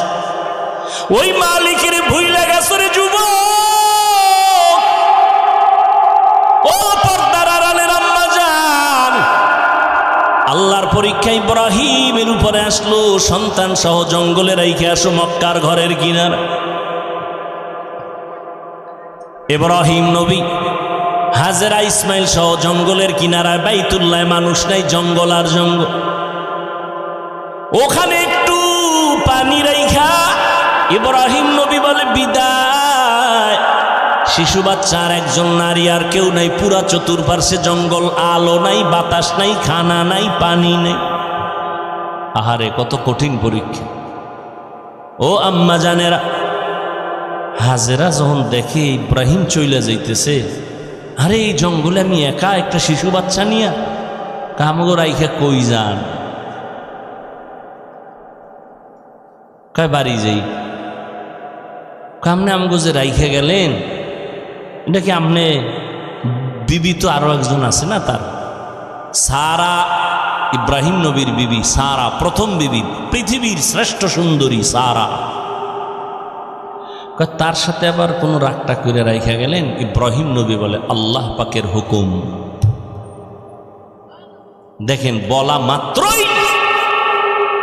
ওই মালিকের ভুইলা গেছে রে যুবক। ও পর্দার আড়ালের আম্মা জান, আল্লাহর পরীক্ষা ইব্রাহিমের উপরে আসলো। সন্তান সহ জঙ্গলে রাইখে আসো মক্কার ঘরের কিনারা। ইব্রাহিম নবী হাজেরা ইসমাইল সহ জঙ্গলের কিনারায়, বাইতুল্লাহ মানুষ নাই, জঙ্গল আর জঙ্গল। ওখানে একটু পানি রাইখা ইব্রাহিম নবী বলে বিদায়। শিশু বাচ্চার একজন নারী আর কেউ নাই, পুরা চতুর্পার্শ্বে জঙ্গল, আলো নাই, বাতাস নাই, খানা নাই, পানি নেই। আহারে কত কঠিন পরীক্ষা। ও আম্মা জানেরা, হাজেরা যখন দেখে ইব্রাহিম চইলা যাইতেছে, আরে এই জঙ্গলে আমি একা একটা শিশু বাচ্চা নিয়া কামগো রাইখা কই যান? কয় বাড়ি যাই। কামনে আমগো যে রাইখা গেলেন, এটা কি আমনে বিবি? তো আরো একজন আছে না তার, সারা, ইব্রাহিম নবীর বিবি সারা, প্রথম বিবি, পৃথিবীর শ্রেষ্ঠ সুন্দরী সারা। তার সাথে আবার কোনো রাগটা করে রাইখা গেলেন? ইব্রাহিম নবী বলে আল্লাহ পাকের হুকুম। দেখেন, বলা মাত্রই